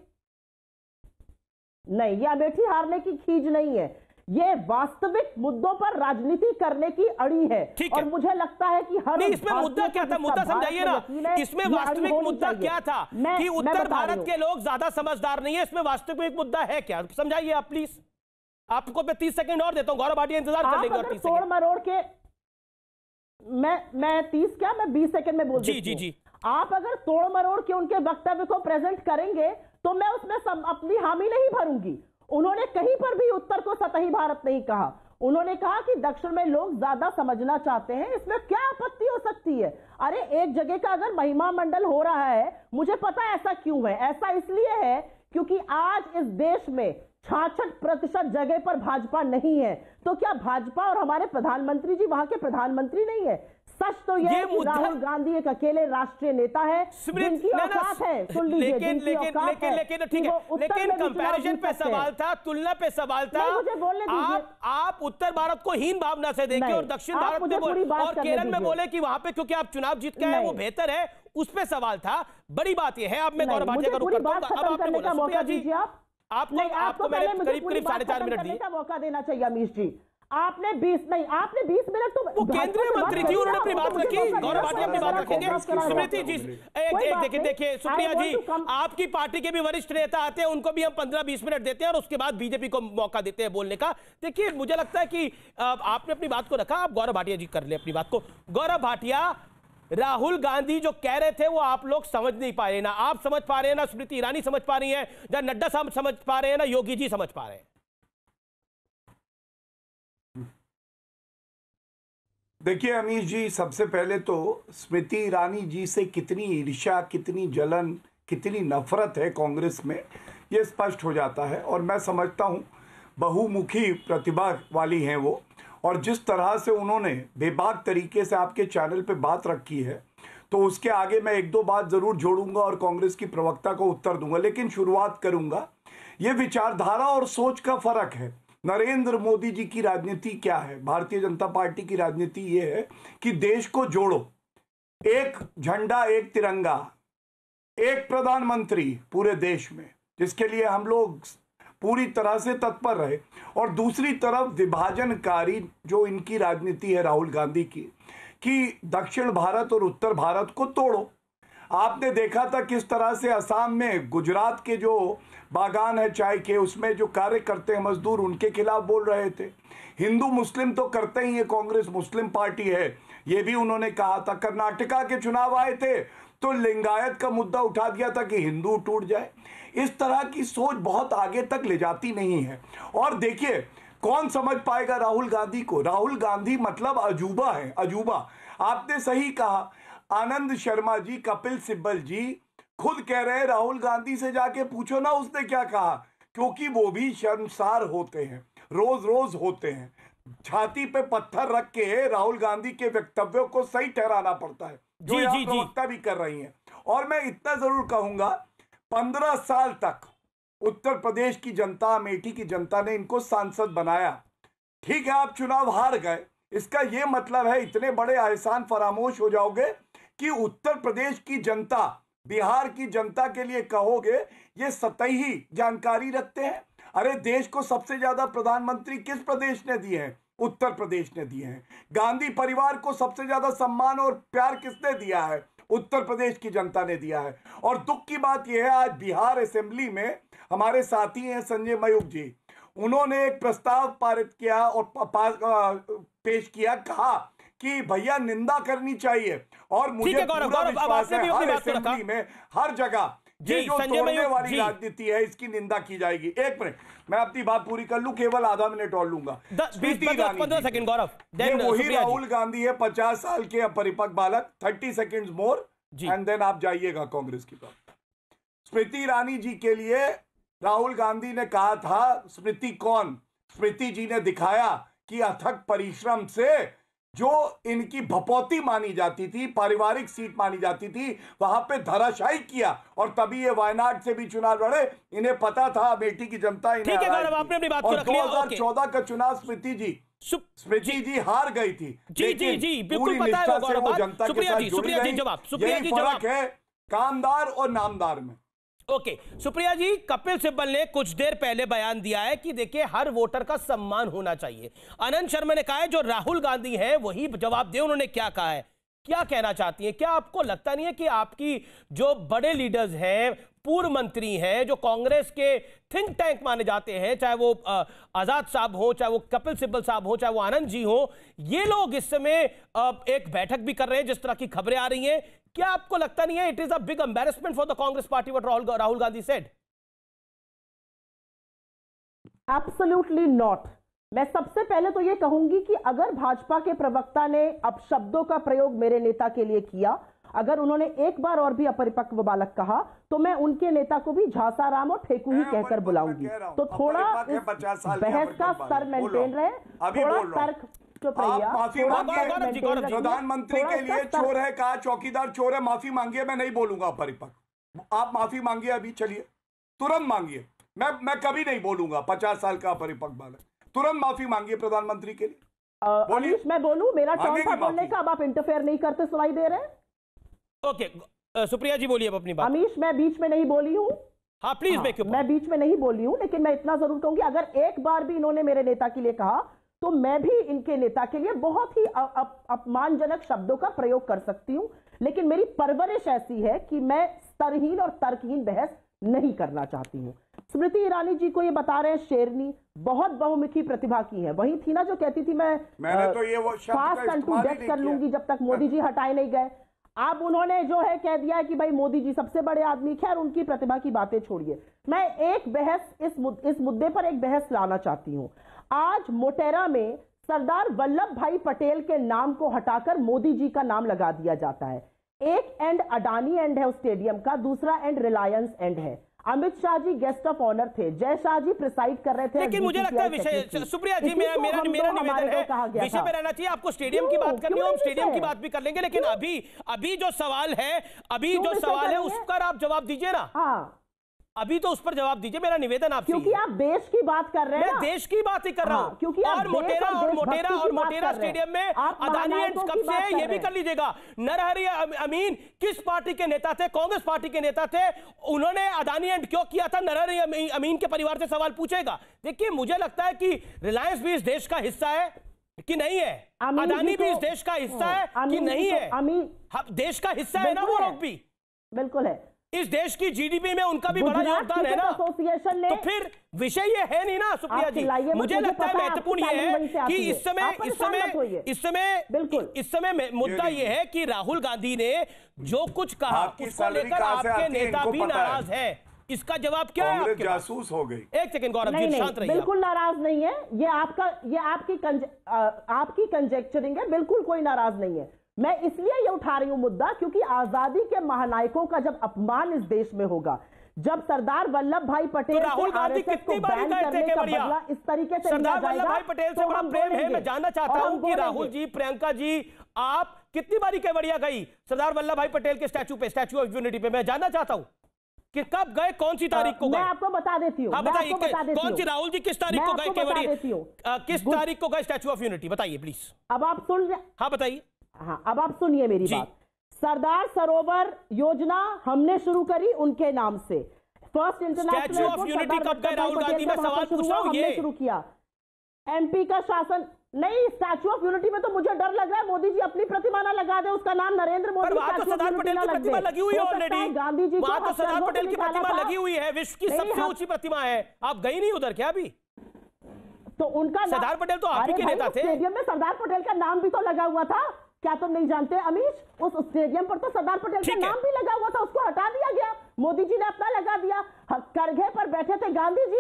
नहीं, ये अमेठी हारने की खीज नहीं है, ये वास्तविक मुद्दों पर राजनीति करने की अड़ी है। और मुझे लगता है कि हर इसमें मुद्दा क्या था? मुद्दा समझाइए ना, इसमें वास्तविक मुद्दा क्या था? कि उत्तर भारत के लोग ज्यादा समझदार नहीं है, इसमें वास्तविक मुद्दा है क्या? समझाइए आप प्लीज। आपको मैं 30 सेकंड और देता हूं, गौरव भाटिया इंतजार कर लेंगे। और 30 तोड़ मरोड़ के मैं 30 क्या, मैं 20 सेकंड में बोल जी। आप अगर तोड़ मरोड़ के उनके वक्तव्य को प्रेजेंट करेंगे तो मैं उसमें अपनी हामी नहीं भरूंगी। उन्होंने कहीं पर भी उत्तर को सतही भारत नहीं कहा, उन्होंने कहा कि दक्षिण में लोग ज्यादा समझना चाहते हैं, इसमें क्या आपत्ति हो सकती है? अरे एक जगह का अगर महिमा मंडल हो रहा है, मुझे पता है ऐसा क्यों है। ऐसा इसलिए है क्योंकि आज इस देश में 66% जगह पर भाजपा नहीं है। तो क्या भाजपा और हमारे प्रधानमंत्री जी वहां के प्रधानमंत्री नहीं है? सच तो यह है कि राहुल गांधी एक अकेले राष्ट्रीय नेता है, जिनकी औकात है, सुन लीजिए, लेकिन ठीक है, लेकिन कंपैरिजन पे सवाल था, तुलना पे सवाल था। मुझे बोलने दीजिए। आप उत्तर भारत को हीन भावना से देखें और दक्षिण भारत में और केरल में बोले कि वहां पे क्योंकि आप चुनाव जीत के आए वो बेहतर है, उस पे सवाल था। बड़ी बात यह है, अब मैं गौरव भाटिया का रुख करता हूं। अब आपने बोला सुप्रिया जी, आपको मैंने करीब 4.5 मिनट दिए। मौका देना चाहिए अमीश जी। आपने 20 मिनट तो वो केंद्रीय मंत्री थी, उन्होंने अपनी बात रखी। गौरव भाटिया अपनी बात रखेंगे। स्मृति जी देखिए सुप्रिया जी, आपकी पार्टी के भी वरिष्ठ नेता आते हैं, उनको भी हम 15-20 मिनट देते हैं और उसके बाद बीजेपी को मौका देते हैं बोलने का। देखिए मुझे लगता है कि आपने अपनी बात को रखा, आप गौरव भाटिया जी कर ले अपनी बात को। गौरव भाटिया, राहुल गांधी जो कह रहे थे वो आप लोग समझ नहीं पा रहे, ना आप समझ पा रहे हैं, ना स्मृति ईरानी समझ पा रही है, ना नड्डा साहब समझ पा रहे हैं, ना योगी जी समझ पा रहे हैं। देखिए अमीश जी, सबसे पहले तो स्मृति ईरानी जी से कितनी ईर्ष्या, कितनी जलन, कितनी नफरत है कांग्रेस में, ये स्पष्ट हो जाता है। और मैं समझता हूँ बहुमुखी प्रतिभा वाली हैं वो, और जिस तरह से उन्होंने बेबाक तरीके से आपके चैनल पे बात रखी है, तो उसके आगे मैं 1-2 बात ज़रूर जोड़ूंगा और कांग्रेस की प्रवक्ता को उत्तर दूंगा। लेकिन शुरुआत करूंगा, ये विचारधारा और सोच का फर्क है। नरेंद्र मोदी जी की राजनीति क्या है, भारतीय जनता पार्टी की राजनीति ये है कि देश को जोड़ो, एक झंडा एक तिरंगा, एक प्रधानमंत्री पूरे देश में, जिसके लिए हम लोग पूरी तरह से तत्पर रहे। और दूसरी तरफ विभाजनकारी जो इनकी राजनीति है राहुल गांधी की, कि दक्षिण भारत और उत्तर भारत को तोड़ो। आपने देखा था किस तरह से असम में गुजरात के जो बागान है चाय के, उसमें जो कार्य करते हैं मजदूर, उनके खिलाफ बोल रहे थे। हिंदू मुस्लिम तो करते ही है, कांग्रेस मुस्लिम पार्टी है, ये भी उन्होंने कहा था। कर्नाटका के चुनाव आए थे तो लिंगायत का मुद्दा उठा दिया था कि हिंदू टूट जाए। इस तरह की सोच बहुत आगे तक ले जाती नहीं है। और देखिए कौन समझ पाएगा राहुल गांधी को? राहुल गांधी मतलब अजूबा है, अजूबा। आपने सही कहा, आनंद शर्मा जी, कपिल सिब्बल जी खुद कह रहे हैं राहुल गांधी से जाके पूछो ना उसने क्या कहा, क्योंकि वो भी शर्मसार होते हैं, रोज रोज होते हैं। छाती पे पत्थर रख के राहुल गांधी के वक्तव्यों को सही ठहराना पड़ता है, जो यहाँ प्रवक्ता भी कर रही हैं। और मैं इतना जरूर कहूंगा, 15 साल तक उत्तर प्रदेश की जनता, अमेठी की जनता ने इनको सांसद बनाया। ठीक है, आप चुनाव हार गए, इसका यह मतलब है इतने बड़े एहसान फरामोश हो जाओगे कि उत्तर प्रदेश की जनता, बिहार की जनता के लिए कहोगे ये सतही जानकारी रखते हैं। अरे देश को सबसे ज्यादा प्रधानमंत्री किस प्रदेश ने दिए हैं? उत्तर प्रदेश ने दिए हैं। गांधी परिवार को सबसे ज्यादा सम्मान और प्यार किसने दिया है? उत्तर प्रदेश की जनता ने दिया है। और दुख की बात यह है, आज बिहार असेंबली में हमारे साथी हैं संजय मयूख जी, उन्होंने एक प्रस्ताव पारित किया और पेश किया, कहा कि भैया निंदा करनी चाहिए। और मुझे पूरा विश्वास है हर असेंबली में, हर जगह ये जो तोड़ने वाली राजनीति है इसकी निंदा की जाएगी। एक मिनट, मैं अपनी बात पूरी कर लूं, केवल आधा मिनट और लूंगा। ये वही राहुल गांधी है, 50 साल के अपरिपक्व बालक। 30 सेकेंड्स मोर एंड देन आप जाइएगा कांग्रेस की बात। स्मृति ईरानी जी के लिए राहुल गांधी ने कहा था, स्मृति कौन? स्मृति जी ने दिखाया कि अथक परिश्रम से जो इनकी भपौती मानी जाती थी, पारिवारिक सीट मानी जाती थी, वहां पे धराशायी किया। और तभी ये वायनाड से भी चुनाव लड़े। इन्हें पता था अमेठी की जनता इन्हें हराएगी। आपने अपनी बात को रख लिया। 2014 का चुनाव स्मृति जी हार गई थी, जी पूरी निष्ठा से वो जनता के साथ जुड़ी रही। यही फर्क है कामदार और नामदार में। ओके, सुप्रिया जी, कपिल सिब्बल ने कुछ देर पहले बयान दिया है कि देखिए हर वोटर का सम्मान होना चाहिए। आनंद शर्मा ने कहा है जो राहुल गांधी है वही जवाब दे। उन्होंने क्या कहा है, क्या कहना चाहती हैं? क्या आपको लगता नहीं है कि आपकी जो बड़े लीडर्स हैं, पूर्व मंत्री हैं, जो कांग्रेस के थिंक टैंक माने जाते हैं, चाहे वो आजाद साहब हो, चाहे वो कपिल सिब्बल साहब हो, चाहे वो आनंद जी हो, ये लोग इस समय एक बैठक भी कर रहे हैं जिस तरह की खबरें आ रही हैं, क्या आपको लगता नहीं है it is a big embarrassment for the Congress party what Rahul Gandhi said? Absolutely not. मैं सबसे पहले तो यह कहूंगी कि अगर भाजपा के प्रवक्ता ने अपशब्दों का प्रयोग मेरे नेता के लिए किया, अगर उन्होंने एक बार और भी अपरिपक्व बालक कहा, तो मैं उनके नेता को भी झांसाराम और ठेकू ही कहकर बुलाऊंगी। तो थोड़ा बहस का स्तर मेंटेन रहे, थोड़ा तर्क। आप माफी मांगिए, प्रधानमंत्री के लिए चोर है कहा, चौकीदार चोर है, माफी मांगिए। मैं नहीं बोलूंगा अपरिपक्व, आप माफी मांगिए अभी, चलिए तुरंत मांगिए। मैं कभी नहीं बोलूंगा 50 साल का अपरिपक्व बालक। तुरंत माफी मांगिए प्रधानमंत्री के लिए। बोलिए, मैं बोलूं? मेरा टर्न था बोलने का, अब आप इंटरफेयर नहीं करते सुनाई दे रहे हैं। ओके, सुप्रिया जी बोलिए अपनी बात। अमीश, मैं बीच में नहीं बोली हूँ। हाँ प्लीज। मैं बीच में नहीं बोली हूँ, लेकिन मैं इतना जरूर कहूंगी, अगर एक बार भी इन्होंने मेरे नेता के लिए कहा तो मैं भी इनके नेता के लिए बहुत ही अपमानजनक शब्दों का प्रयोग कर सकती हूं। लेकिन मेरी परवरिश ऐसी है कि मैं स्तरहीन और तर्कहीन बहस नहीं करना चाहती हूं। स्मृति ईरानी जी को ये बता रहे हैं शेरनी, बहुत बहुमुखी प्रतिभा की है। वही थी ना जो कहती थी मैं तो ये वो फास्ट एंड टू डेथ कर लूंगी जब तक मोदी जी हटाए नहीं गए। अब उन्होंने जो है कह दिया है कि भाई मोदी जी सबसे बड़े आदमी। खैर, उनकी प्रतिभा की बातें छोड़िए, मैं एक बहस इस मुद्दे पर एक बहस लाना चाहती हूं। आज मोटेरा में सरदार वल्लभ भाई पटेल के नाम को हटाकर मोदी जी का नाम लगा दिया जाता है। एक एंड अडानी एंड है उस स्टेडियम का, दूसरा एंड रिलायंस एंड है। Amit Shah ji guest of honour थे, जय शाह जी प्रिसाइड कर रहे थे। लेकिन मुझे लगता है विषय, सुप्रिया जी, मेरा निवेदन है विषय पे रहना चाहिए। आपको स्टेडियम की बात करनी हो, हम स्टेडियम की बात भी कर लेंगे, लेकिन अभी जो सवाल है उस पर आप जवाब दीजिए ना। हाँ, अभी तो उस पर जवाब दीजिए, मेरा निवेदन आपसे। क्योंकि आप देश की बात कर रहे हैं। मैं देश की बात ही कर रहा हूं। क्योंकि और मोटेरा स्टेडियम में अदानी एंड कब से है ये भी कर लीजिएगा। नरहरि अमीन किस पार्टी के नेता थे? कांग्रेस पार्टी के नेता थे। उन्होंने अदानी एंड क्यों किया था? नरहरि अमीन के परिवार से सवाल पूछेगा। देखिए, मुझे लगता है कि रिलायंस भी इस देश का हिस्सा है कि नहीं है, अदानी भी इस देश का हिस्सा है कि नहीं है, देश का हिस्सा है ना वो लोग भी। बिल्कुल है। इस देश की जीडीपी में उनका भी बड़ा योगदान है ना। एसोसिएशन ने तो फिर विषय ये है नहीं ना सुप्रिया जी। मुझे लगता है महत्वपूर्ण ये है कि इस समय मुद्दा ये है कि राहुल गांधी ने जो कुछ कहा उसको लेकर आपके नेता भी नाराज है। इसका जवाब क्या है आपके? जासूस हो गई। एक सेकंड गौरव जी, शांत रहिए। बिल्कुल नाराज नहीं है, ये आपकी कंजेक्चरिंग है, बिल्कुल कोई नाराज नहीं है। मैं इसलिए ये उठा रही हूं मुद्दा क्योंकि आजादी के महानायकों का जब अपमान इस देश में होगा, जब सरदार वल्लभ भाई पटेल तो राहुल गांधी कितनी बारी गए थे केवड़िया? इस तरीके से सरदार वल्लभ भाई पटेल से बड़ा प्रेम है। मैं जानना चाहता हूं कि राहुल जी, प्रियंका जी, आप कितनी बारी केवड़िया गई सरदार वल्लभ भाई पटेल के स्टैचू पे, स्टैचू ऑफ यूनिटी पे? मैं जानना चाहता हूं कि कब गए, कौन सी तारीख को गए? मैं आपको बता देती हूँ। हाँ बताइए, कौन सी? राहुल जी किस तारीख को गए केवड़िया? किस तारीख को गए स्टैचू ऑफ यूनिटी? बताइए प्लीज। अब आप सुन, हाँ बताइए। हाँ अब आप सुनिए मेरी बात। सरदार सरोवर योजना हमने शुरू करी उनके नाम से। First international statue of unity कब गए राहुल गांधी? मैं सवाल पूछ रहा हूं, ये शुरू किया एमपी का शासन। नहीं, स्टैचू ऑफ यूनिटी में तो मुझे डर लग रहा है मोदी जी अपनी प्रतिमा ना लगा दे, उसका नाम नरेंद्र मोदी। वहां तो सरदार पटेल की प्रतिमा लगी हुई है ऑलरेडी। गांधी जी, वहां तो सरदार पटेल की प्रतिमा लगी हुई है, विश्व की सबसे ऊंची प्रतिमा है। आप गई नहीं उधर क्या अभी? तो उनका सरदार पटेल तो आप ही के नेता थे। स्टेडियम में सरदार पटेल का नाम भी तो लगा हुआ था, क्या तुम नहीं जानते अमीश? उस स्टेडियम पर तो सरदार पटेल का नाम भी लगा हुआ था, उसको हटा दिया गया, मोदी जी ने अपना लगा दिया। करघे पर बैठे थे गांधी जी,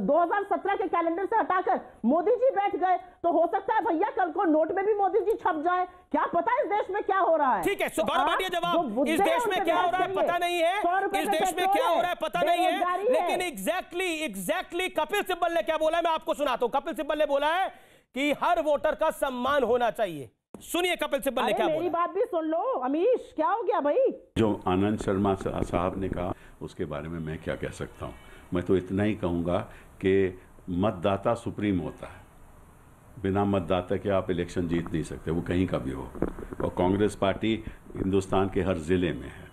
2017 के कैलेंडर से हटाकर मोदी जी बैठ गए। तो हो सकता है भैया कल को नोट में भी मोदी जी छप जाए, क्या पता इस देश में क्या हो रहा है। ठीक है, गौरव भाटिया जवाब, इस देश में क्या हो रहा है पता नहीं है, इस देश में क्या हो रहा है पता नहीं है, लेकिन एग्जैक्टली कपिल सिब्बल ने क्या बोला है मैं आपको सुनाता हूं। कपिल सिब्बल ने बोला है कि हर वोटर का सम्मान होना चाहिए। सुनिए कपिल सिब्बल ने क्या बोला। मेरी बात भी सुन लो अमीश, क्या हो गया भाई? जो आनंद शर्मा साहब ने कहा उसके बारे में मैं क्या कह सकता हूँ। मैं तो इतना ही कहूँगा कि मतदाता सुप्रीम होता है, बिना मतदाता के आप इलेक्शन जीत नहीं सकते, वो कहीं का भी हो। और कांग्रेस पार्टी हिंदुस्तान के हर ज़िले में है।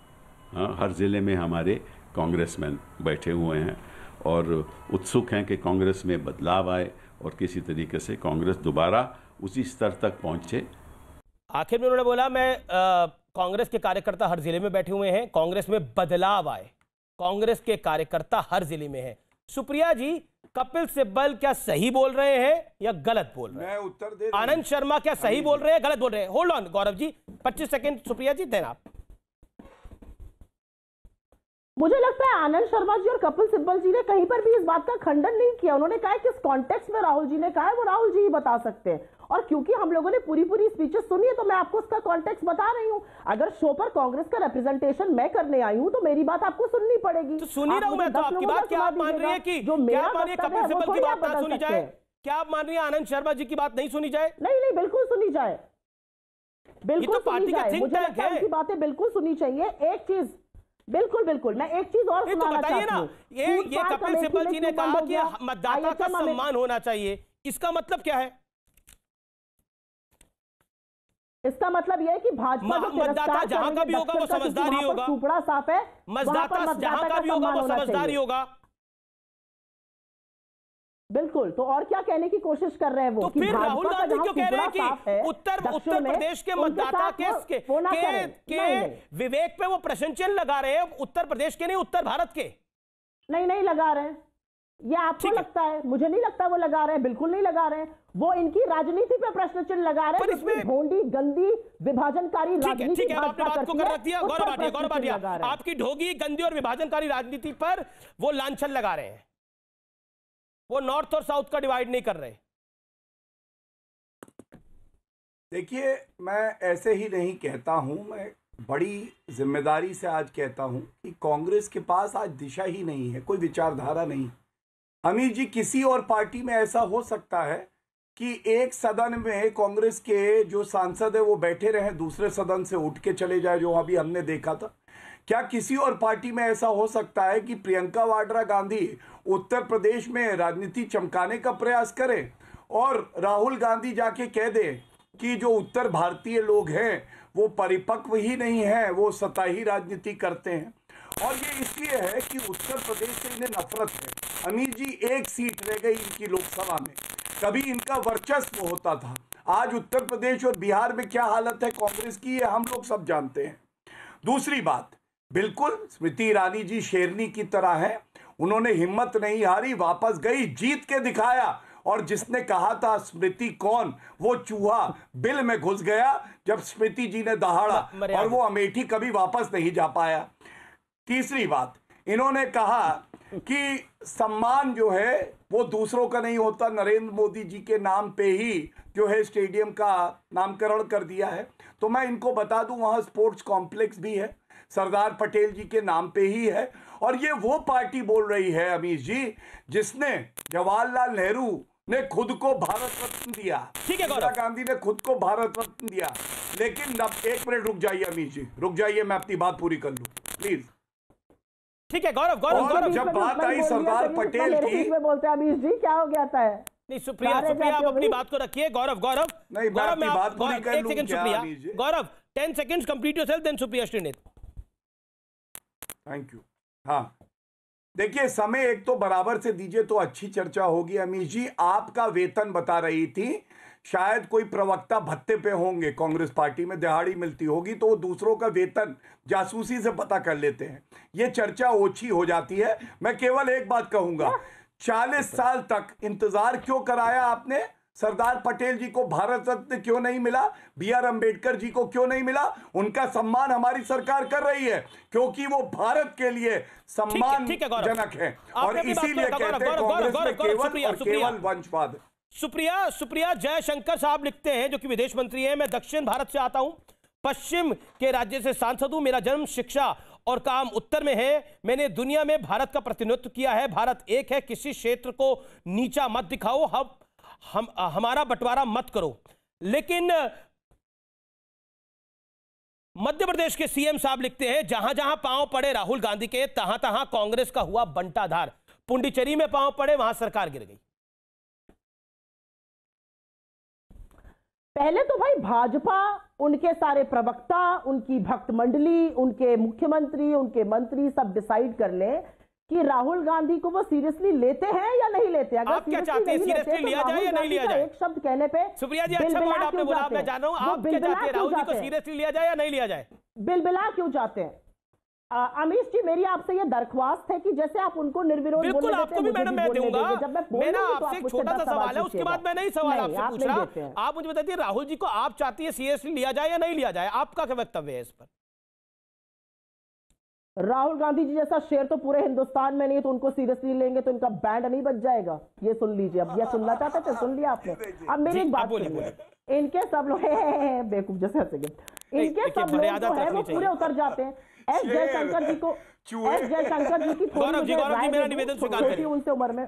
हाँ, हर ज़िले में हमारे कांग्रेसमैन बैठे हुए हैं और उत्सुक हैं कि कांग्रेस में बदलाव आए और किसी तरीके से कांग्रेस दोबारा उसी स्तर तक पहुँचे। आखिर में उन्होंने बोला मैं कांग्रेस के कार्यकर्ता हर जिले में बैठे हुए हैं, कांग्रेस में बदलाव आए, कांग्रेस के कार्यकर्ता हर जिले में हैं। सुप्रिया जी, कपिल सिब्बल क्या सही बोल रहे हैं या गलत बोल रहे हैं? मैं उत्तर दे, आनंद शर्मा क्या सही बोल रहे हैं गलत बोल रहे हैं? Hold on Gaurav ji, 25 second Supriya ji देना आप। मुझे लगता है आनंद शर्मा जी और कपिल सिब्बल जी ने कहीं पर भी इस बात का खंडन नहीं किया। उन्होंने कहा किस कॉन्टेक्स्ट में राहुल जी ने कहा है वो राहुल जी ही बता सकते हैं। और क्योंकि हम लोगों ने पूरी स्पीचेस सुनी है तो मैं आपको उसका कॉन्टेक्स्ट बता रही हूँ। अगर शो पर कांग्रेस का रिप्रेजेंटेशन मैं करने आई हूँ तो मेरी बात आपको सुननी पड़ेगी। तो सुनी रहा हूं मैं तो आपकी बात। क्या आप मान रही है कि क्या मान रही है कपिल सिब्बल की बात ना सुनी जाए? क्या आप मान रही है आनंद शर्मा जी की बात नहीं सुनी जाए? नहीं, बिल्कुल सुनी जाए, बिल्कुल पार्टी का थिंक टैंक है, उनकी बातें बिल्कुल सुनी चाहिए। एक चीज बिल्कुल मैं एक चीज और सुनाना चाहती हूं। ये कपिल सिब्बल जी ने कहा कि मतदाता का सम्मान होना चाहिए, इसका मतलब क्या है? इसका मतलब यह है कि भाजपा मतदाता जहां का भी होगा वो समझदार ही होगा। टुकड़ा साफ है, मतदाता जहां का भी होगा वो समझदार ही होगा। बिल्कुल। तो और क्या कहने की कोशिश कर रहे हैं वो? तो फिर राहुल गांधी क्यों कह रहे हैं कि उत्तर प्रदेश के मतदाता के विवेक पे वो प्रश्न चिन्ह लगा रहे हैं, उत्तर प्रदेश के नहीं उत्तर भारत के? नहीं लगा रहे हैं। ये आपको लगता है, मुझे नहीं लगता वो लगा रहे हैं, बिल्कुल नहीं लगा रहे हैं। वो इनकी राजनीति पे प्रश्न चिन्ह लगा रहे हैं, जिसमें भोंडी गंदी विभाजनकारी राजनीति। ठीक है, आपने बात को कर रख दिया। गौरव भाटिया, आपकी ढोंगी गंदी और विभाजनकारी राजनीति पर वो लांछन लगा रहे हैं, वो नॉर्थ और साउथ का डिवाइड नहीं कर रहे। देखिए, मैं ऐसे ही नहीं कहता हूं, मैं बड़ी जिम्मेदारी से आज कहता हूं कि कांग्रेस के पास आज दिशा ही नहीं है, कोई विचारधारा नहीं। अमीर जी, किसी और पार्टी में ऐसा हो सकता है कि एक सदन में कांग्रेस के जो सांसद है वो बैठे रहे, दूसरे सदन से उठ के चले जाए, जो अभी हमने देखा था। क्या किसी और पार्टी में ऐसा हो सकता है कि प्रियंका वाड्रा गांधी उत्तर प्रदेश में राजनीति चमकाने का प्रयास करें और राहुल गांधी जाके कह दे कि जो उत्तर भारतीय लोग हैं वो परिपक्व ही नहीं है, वो सताही राजनीति करते हैं? और ये इसलिए है कि उत्तर प्रदेश से इन्हें नफरत है। अमीर जी, एक सीट रह गई इनकी लोकसभा में, कभी इनका वर्चस्व होता था। आज उत्तर प्रदेश और बिहार में क्या हालत है कांग्रेस की, ये हम लोग सब जानते हैं। दूसरी बात, बिल्कुल स्मृति ईरानी जी शेरनी की तरह है, उन्होंने हिम्मत नहीं हारी, वापस गई, जीत के दिखाया। और जिसने कहा था स्मृति कौन, वो चूहा बिल में घुस गया जब स्मृति जी ने दहाड़ा, और वो अमेठी कभी वापस नहीं जा पाया। तीसरी बात, इन्होंने कहा कि सम्मान जो है वो दूसरों का नहीं होता, नरेंद्र मोदी जी के नाम पे ही जो है स्टेडियम का नामकरण कर दिया है। तो मैं इनको बता दूं वहां स्पोर्ट्स कॉम्प्लेक्स भी है, सरदार पटेल जी के नाम पे ही है। और ये वो पार्टी बोल रही है अमीश जी जिसने जवाहरलाल नेहरू ने खुद को भारत रत्न दिया, ठीक है, इंदिरा गांधी ने खुद को भारत रत्न दिया। लेकिन अब एक मिनट रुक जाइए अमीश जी, रुक जाइए, मैं अपनी बात पूरी कर लूं प्लीज। ठीक है गौरव, जब बात आई सरदार पटेल की, बोलते हैं अमीश जी क्या हो गया था है? नहीं सुप्रिया आप अपनी बात को रखिए। गौरव नहीं, मैं अपनी बात पूरी कर लूं क्या Amish ji? Gaurav 10 seconds complete yourself then Supriya Shrinet. Thank you. हाँ देखिए, समय एक तो बराबर से दीजिए तो अच्छी चर्चा होगी। अमीश जी आपका वेतन बता रही थी, शायद कोई प्रवक्ता भत्ते पे होंगे कांग्रेस पार्टी में, दिहाड़ी मिलती होगी तो वो दूसरों का वेतन जासूसी से पता कर लेते हैं। ये चर्चा ओछी हो जाती है। मैं केवल एक बात कहूंगा, 40 साल तक इंतजार क्यों कराया आपने? सरदार पटेल जी को भारत रत्न क्यों नहीं मिला? BR अम्बेडकर जी को क्यों नहीं मिला? उनका सम्मान हमारी सरकार कर रही है क्योंकि वो भारत के लिए सम्मानजनक है और इसीलिए कहते हैं कांग्रेस में केवल और केवल वंशवाद है। सुप्रिया जयशंकर साहब लिखते हैं, जो कि विदेश मंत्री हैं, मैं दक्षिण भारत से आता हूं, पश्चिम के राज्य से सांसद हूं, मेरा जन्म, शिक्षा और काम उत्तर में है। मैंने दुनिया में भारत का प्रतिनिधित्व किया है। भारत एक है, किसी क्षेत्र को नीचा मत दिखाओ, हमारा बंटवारा मत करो। लेकिन मध्य प्रदेश के CM साहब लिखते हैं, जहां जहां पांव पड़े राहुल गांधी के, तहां तहां कांग्रेस का हुआ बंटाधार। पुंडीचेरी में पांव पड़े, वहां सरकार गिर गई। पहले तो भाई भाजपा, उनके सारे प्रवक्ता, उनकी भक्त मंडली, उनके मुख्यमंत्री, उनके मंत्री सब डिसाइड कर ले कि राहुल गांधी को वो सीरियसली लेते हैं या नहीं लेते। अगर आप क्या चाहते हैं, सीरियसली लिया जाए या नहीं लिया जाए? एक शब्द कहने पे सुप्रिया जी अच्छा पॉइंट आपने बोला, मैं जान रहा हूं, आप क्या चाहते हैं, राहुल जी को सीरियसली लिया जाए या नहीं लिया जाए? बिलबिला क्यों जाते हैं? अमीश जी मेरी आपसे ये दरख्वास्त है कि जैसे आप उनको निर्विरोध बिल्कुल आपको भी मैडम मैं दूंगा। मेरा आपसे एक छोटा सा सवाल है, उसके बाद मैं नहीं सवाल आपसे पूछ रहा। आप मुझे बताइए, राहुल जी को आप चाहती है सीरियसली लिया जाए या नहीं लिया जाए? आपका क्या वक्तव्य है इस पर? राहुल गांधी जी जैसा शेर तो पूरे हिंदुस्तान में नहीं, तो उनको सीरियसली लेंगे तो इनका बैंड नहीं बच जाएगा। ये सुन लीजिए, अब ये सुनना चाहते थे, सुन लिया आपने। अब मेरी एक बात सुनिए, इनके सब लोग बेवकूफ जैसे इनके सब लोग जो है वो पूरे उतर जाते हैं। एस जयशंकर जी को, एस जयशंकर जी की थोड़ी राय उनसे उम्र में,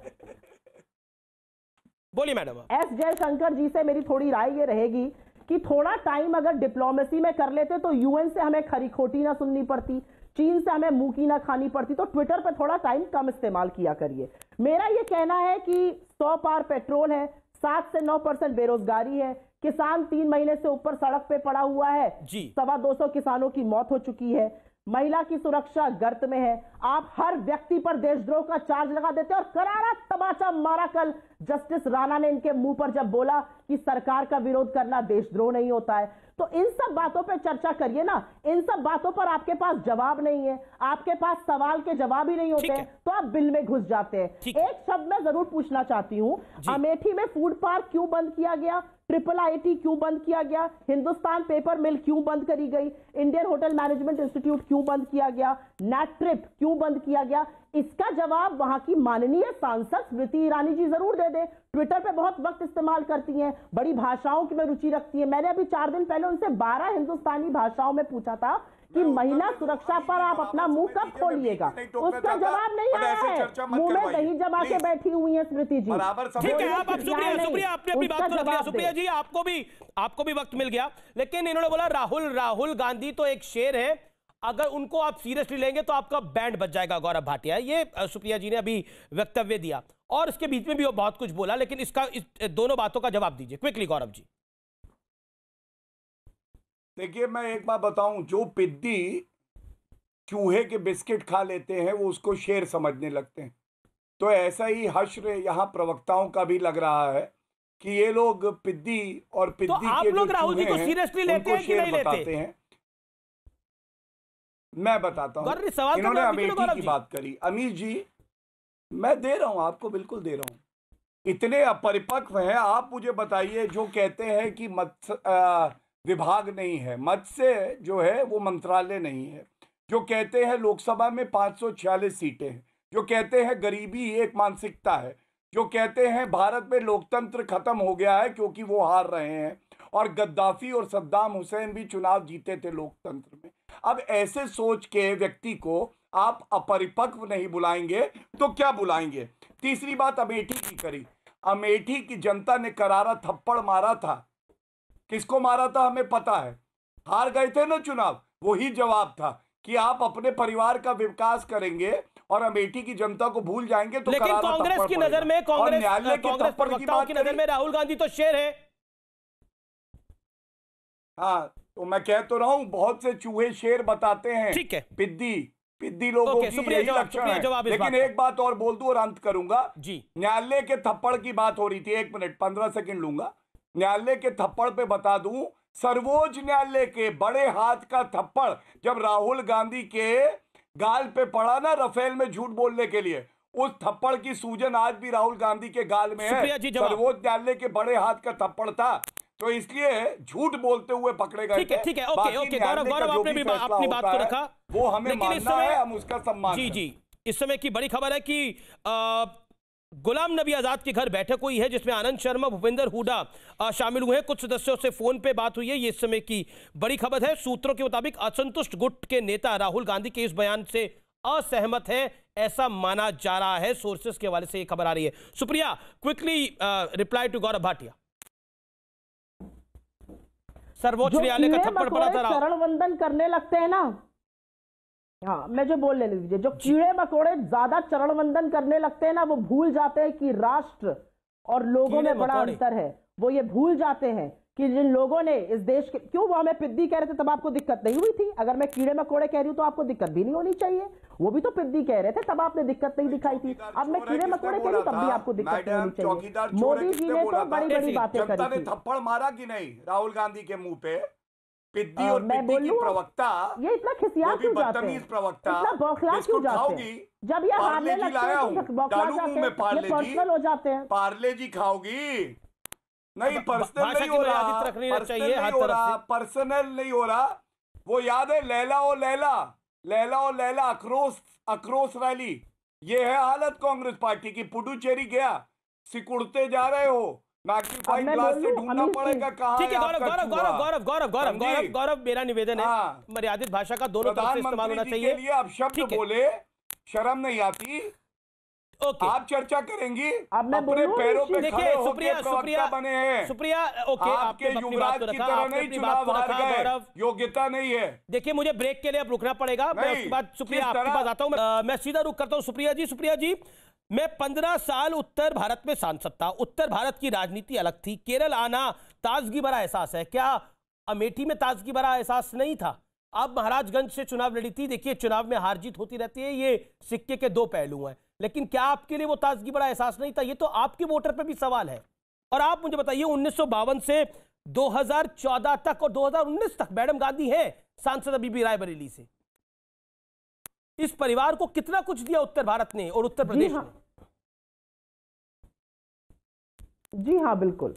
बोलिए मैडम। एस जयशंकर जी से मेरी थोड़ी राय ये रहेगी कि थोड़ा टाइम अगर डिप्लोमेसी में कर लेते तो UN से हमें खरी खोटी ना सुननी पड़ती, चीन से हमें मुंह की ना खानी पड़ती। तो ट्विटर पर थोड़ा टाइम कम इस्तेमाल किया करिए। मेरा ये कहना है कि 100 पार पेट्रोल है, 7 से 9% बेरोजगारी है, किसान 3 महीने से ऊपर सड़क पे पड़ा हुआ है, 250 किसानों की मौत हो चुकी है, महिला की सुरक्षा गर्त में है। आप हर व्यक्ति पर देशद्रोह का चार्ज लगा देते हैं और करारा तमाचा मारा कल जस्टिस राणा ने इनके मुंह पर जब बोला कि सरकार का विरोध करना देशद्रोह नहीं होता है। तो इन सब बातों पर चर्चा करिए ना। इन सब बातों पर आपके पास जवाब नहीं है, आपके पास सवाल के जवाब ही नहीं होते हैं, तो आप बिल में घुस जाते हैं। एक शब्द मैं जरूर पूछना चाहती हूं, अमेठी में फूड पार्क क्यों बंद किया गया? IIIT क्यों बंद किया गया? हिंदुस्तान पेपर मिल क्यों बंद करी गई? इंडियन होटल मैनेजमेंट इंस्टीट्यूट क्यों बंद किया गया? NATRIP क्यों बंद किया गया? इसका जवाब वहां की माननीय सांसद स्मृति ईरानी जी जरूर दे दे। ट्विटर पे बहुत वक्त इस्तेमाल करती हैं, बड़ी भाषाओं की में रुचि रखती है। मैंने अभी 4 दिन पहले उनसे 12 हिंदुस्तानी भाषाओं में पूछा था कि महिला सुरक्षा पर आप अपना मुंह कब खोलिएगा? उसका जवाब नहीं आया है। मुंह में दही जमा के बैठी हुई है स्मृति जी। ठीक है, आप सुप्रिया आपने अपनी बात को रख लिया। सुप्रिया जी आपको भी वक्त मिल गया, लेकिन इन्होंने बोला राहुल गांधी तो एक शेर है, अगर उनको आप सीरियसली लेंगे तो आपका बैंड बच जाएगा। गौरव भाटिया, ये सुप्रिया जी ने अभी वक्तव्य दिया और इसके बीच में भी वो बहुत कुछ बोला, लेकिन इस दोनों बातों का जवाब दीजिए क्विकली गौरव जी। देखिए मैं एक बात बताऊं, जो पिद्दी चूहे के बिस्किट खा लेते हैं वो उसको शेर समझने लगते हैं। तो ऐसा ही हश्र यहाँ प्रवक्ताओं का भी लग रहा है कि ये लोग पिद्दी और पिद्दी तो आप के लोग राहुल जी को सीरियसली लेते हैं कि नहीं लेते हैं? मैं बताता हूँ। इन्होंने अमेठी की बात करी। अमीर जी मैं दे रहा हूँ आपको, बिल्कुल दे रहा हूँ। इतने अपरिपक्व हैं आप। मुझे बताइए, जो कहते हैं कि मत्स्य विभाग नहीं है, मत्स्य जो है वो मंत्रालय नहीं है, जो कहते हैं लोकसभा में 546 सीटें हैं, जो कहते हैं गरीबी एक मानसिकता है, जो कहते हैं भारत में लोकतंत्र खत्म हो गया है क्योंकि वो हार रहे हैं, और गद्दाफी और सद्दाम हुसैन भी चुनाव जीते थे लोकतंत्र में। अब ऐसे सोच के व्यक्ति को आप अपरिपक्व नहीं बुलाएंगे तो क्या बुलाएंगे? तीसरी बात अमेठी की करी। अमेठी की जनता ने करारा थप्पड़ मारा था। किसको मारा था हमें पता है, हार गए थे ना चुनाव। वही जवाब था कि आप अपने परिवार का विकास करेंगे और अमेठी की जनता को भूल जाएंगे तो लेकिन कांग्रेस की नजर में, कांग्रेस प्रवक्ताओं की नजर में राहुल गांधी तो शेर है। हाँ, तो मैं कह तो रहा हूं, बहुत से चूहे शेर बताते हैं। ठीक है, पिद्दी लोगों की यही लक्षण है। लेकिन एक बात और बोल दूं और अंत करूंगा जी। न्यायालय के थप्पड़ की बात हो रही थी, 1 मिनट 15 सेकंड लूंगा। न्यायालय के थप्पड़ पे बता दूं, सर्वोच्च न्यायालय के बड़े हाथ का थप्पड़ जब राहुल गांधी के गाल पे पड़ा ना रफेल में झूठ बोलने के लिए, उस थप्पड़ की सूजन आज भी राहुल गांधी के गाल में है। सर्वोच्च न्यायालय के बड़े हाथ का थप्पड़ था, तो इसलिए झूठ बोलते हुए पकड़े गए। ठीक है, ओके गौरव आपने भी अपनी बात को रखा, वो हमें मानना है, हम उसका सम्मान करें। जी। इस समय की बड़ी खबर है कि गुलाम नबी आजाद की घर बैठक हुई है जिसमें आनंद शर्मा, भूपेंद्र हुड्डा शामिल हुए हैं। कुछ सदस्यों से फोन पे बात हुई है, ये इस समय की बड़ी खबर है। सूत्रों के मुताबिक असंतुष्ट गुट के नेता राहुल गांधी के इस बयान से असहमत है, ऐसा माना जा रहा है। सोर्सेस के हवाले से ये खबर आ रही है। Supriya, quickly reply to Gaurav Bhatia. सर्वोच्च न्यायालय का थप्पड़ पड़ा था, चरण वंदन करने लगते हैं ना। हाँ, मैं जो बोल लेने दीजिए, जो कीड़े मकोड़े ज्यादा चरण वंदन करने लगते हैं ना, वो भूल जाते हैं कि राष्ट्र और लोगों में बड़ा अंतर है। वो ये भूल जाते हैं कि जिन लोगों ने इस देश के, क्यों वो हमें पिद्दी कह रहे थे तब आपको दिक्कत नहीं हुई थी? अगर मैं कीड़े मकोड़े कह रही हूं तो आपको दिक्कत भी नहीं होनी चाहिए। वो भी तो पिद्दी कह रहे थे, तब आपने दिक्कत नहीं दिखाई थी। अब मैं कीड़े मकोड़े कह रही हूं तब भी आपको दिक्कत नहीं होनी चाहिए। मोदी जी ने तो बड़ी बड़ी बातें करी थी। थप्पड़ मारा कि नहीं राहुल गांधी के मुंह पे? पिद्दी और पिद्दी की प्रवक्ता, ये इतना खिसिया क्यों जाते हैं? इतना बौखला क्यों जाते हैं? जब ये हारने लगते हैं तो बौखला जाते हैं, ये पर्सनल हो जाते हैं। पार्ले जी खाओगी? नहीं, पर्सनल नहीं हो रहा, पर्सनल नहीं हो रहा। वो याद है लैला ओ लैला आक्रोश रैली, ये है हालत कांग्रेस पार्टी की। पुडुचेरी गया, सिकुड़ते जा रहे हो, मैग्नीफाइंग ग्लास से ढूंढना पड़ेगा कहां। ठीक है गौरव, मेरा निवेदन है मर्यादित भाषा का दोनों तरफ से इस्तेमाल होना चाहिए। आप शब्द बोले, शर्म नहीं आती? आप चर्चा करेंगी, अपने पैरों पे खड़े होकर प्रवक्ता बने हैं। सुप्रिया, ओके, आपके युवराज की तरह नहीं चुनाव हार गए, योग्यता नहीं है। देखिए, मुझे ब्रेक के लिए अब रुकना पड़ेगा, मैं उसके बाद सुप्रिया आपके पास आता हूं। मैं सीधा रुक करता हूं सुप्रिया जी। मैं 15 साल उत्तर भारत में सांसद था। उत्तर भारत की राजनीति अलग थी। केरल आना ताजगी भरा एहसास है, क्या अमेठी में ताजगी भरा एहसास नहीं था? आप महाराजगंज से चुनाव लड़ी थी। देखिए, चुनाव में हार जीत होती रहती है, ये सिक्के के दो पहलू हैं, लेकिन क्या आपके लिए वो ताजगी भरा एहसास नहीं था? ये तो आपके वोटर पे भी सवाल है। और आप मुझे बताइए, 1952 से 2014 तक और 2019 तक मैडम गांधी हैं सांसद अभी भी रायबरेली से। इस परिवार को कितना कुछ दिया उत्तर भारत ने और उत्तर प्रदेश ने। जी हाँ, बिल्कुल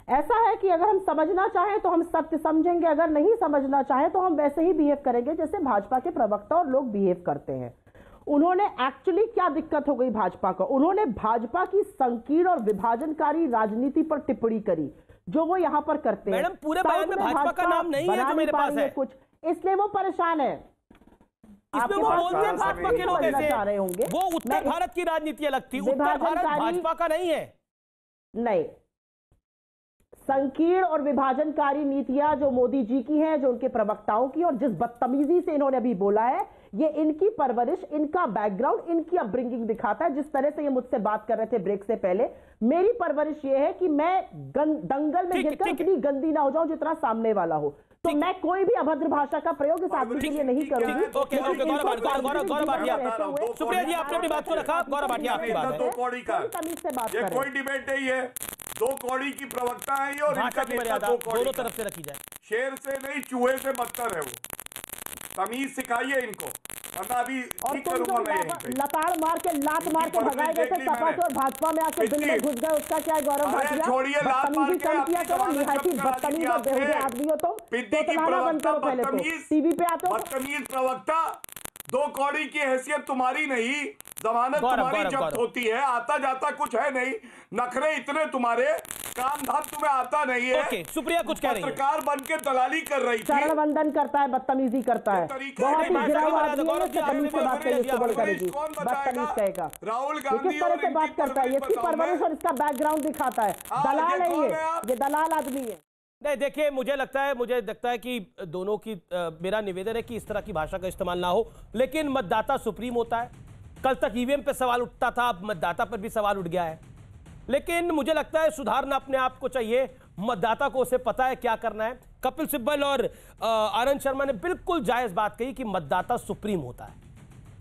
ऐसा है कि अगर हम समझना चाहें तो हम सत्य समझेंगे, अगर नहीं समझना चाहें तो हम वैसे ही बिहेव करेंगे जैसे भाजपा के प्रवक्ता और लोग बिहेव करते हैं। उन्होंने एक्चुअली क्या दिक्कत हो गई भाजपा को? उन्होंने भाजपा की संकीर्ण और विभाजनकारी राजनीति पर टिप्पणी करी, जो वो यहां पर करते हैं। मैडम, पूरे बयान में भाजपा का नाम नहीं है जो मेरे पास है कुछ, इसलिए वो परेशान है। इसमें वो बोलते हैं भाजपा के लोग ऐसे चाह रहे होंगे। वो उत्तर भारत की राजनीति अलग थी, उत्तर भारत भाजपा का नहीं है। नहीं, संकीर्ण और विभाजनकारी नीतियां जो मोदी जी की हैं, जो उनके प्रवक्ताओं की, और जिस बदतमीजी से इन्होंने अभी बोला है, ये इनकी परवरिश, इनका बैकग्राउंड, इनकी अपब्रिंगिंग दिखाता है। जिस तरह से ये मुझसे बात कर रहे थे ब्रेक से पहले, मेरी परवरिश ये है कि मैं दंगल में गिरकर इतनी गंदी ना हो जाऊं जितना सामने वाला हो। तो मैं कोई भी अभद्र भाषा का प्रयोग इस आदमी के लिए नहीं करूंगी। गौरव भाटिया, सुप्रिया जी आपने अपनी बात को रखा। गौरव भाटिया, आपकी बात है। दो कौड़ी का ये कोई डिबेट नहीं है, दो कौड़ी की प्रवक्ता है ये, और इनका मर्यादा दोनों तरफ से रखी जाए। शेर से नहीं, चूहे से बदतर है वो। तमीज सिखाइए इनको, वरना अभी ठीक करूंगा मैं। लताड़ मार के, लात मार के भगाए गए थे सपा से और भाजपा में आके दिल में घुस गए, उसका क्या है गौरव भाटिया? छोड़िए लात मार के, बदतमीज और बेहुदे आदमी हो तुम। पिद्दी की प्रवक्ता, बदतमीज टीवी पे आते हो, बदतमीज प्रवक्ता, दो कौड़ी की हैसियत तुम्हारी नहीं, जमानत तुम्हारी जब्त होती है, आता जाता कुछ है नहीं, नखरे इतने तुम्हारे, काम धाम तुम्हें आता नहीं है। ओके, सुप्रिया कुछ कह रही है। पत्रकार बन के दलाली कर रही थी। चरण वंदन करता है, बदतमीजी करता है, बहुत ही गिरा हुआ आदमी है, तमीज से बात करेगी, इसको बंद करेगी, बदतमीज कहेगा। राहुल किस गांधी तरह से बात करता है, इसकी परवरिश और इसका बैकग्राउंड दिखाता है। दलाल है ये दलाल आदमी है। नहीं, देखिए मुझे लगता है कि दोनों की मेरा निवेदन है कि इस तरह की भाषा का इस्तेमाल ना हो, लेकिन मतदाता सुप्रीम होता है। कल तक ईवीएम पे सवाल उठता था, अब मतदाता पर भी सवाल उठ गया है, लेकिन मुझे लगता है सुधारना अपने आप को चाहिए। मतदाता को उसे पता है क्या करना है। कपिल सिब्बल और आनंद शर्मा ने बिल्कुल जायज बात कही कि मतदाता सुप्रीम होता है,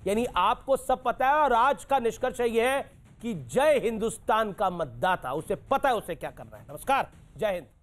यानी आपको सब पता है। और आज का निष्कर्ष यह है कि जय हिंदुस्तान का मतदाता, उसे पता है उसे क्या करना है। नमस्कार, जय हिंद।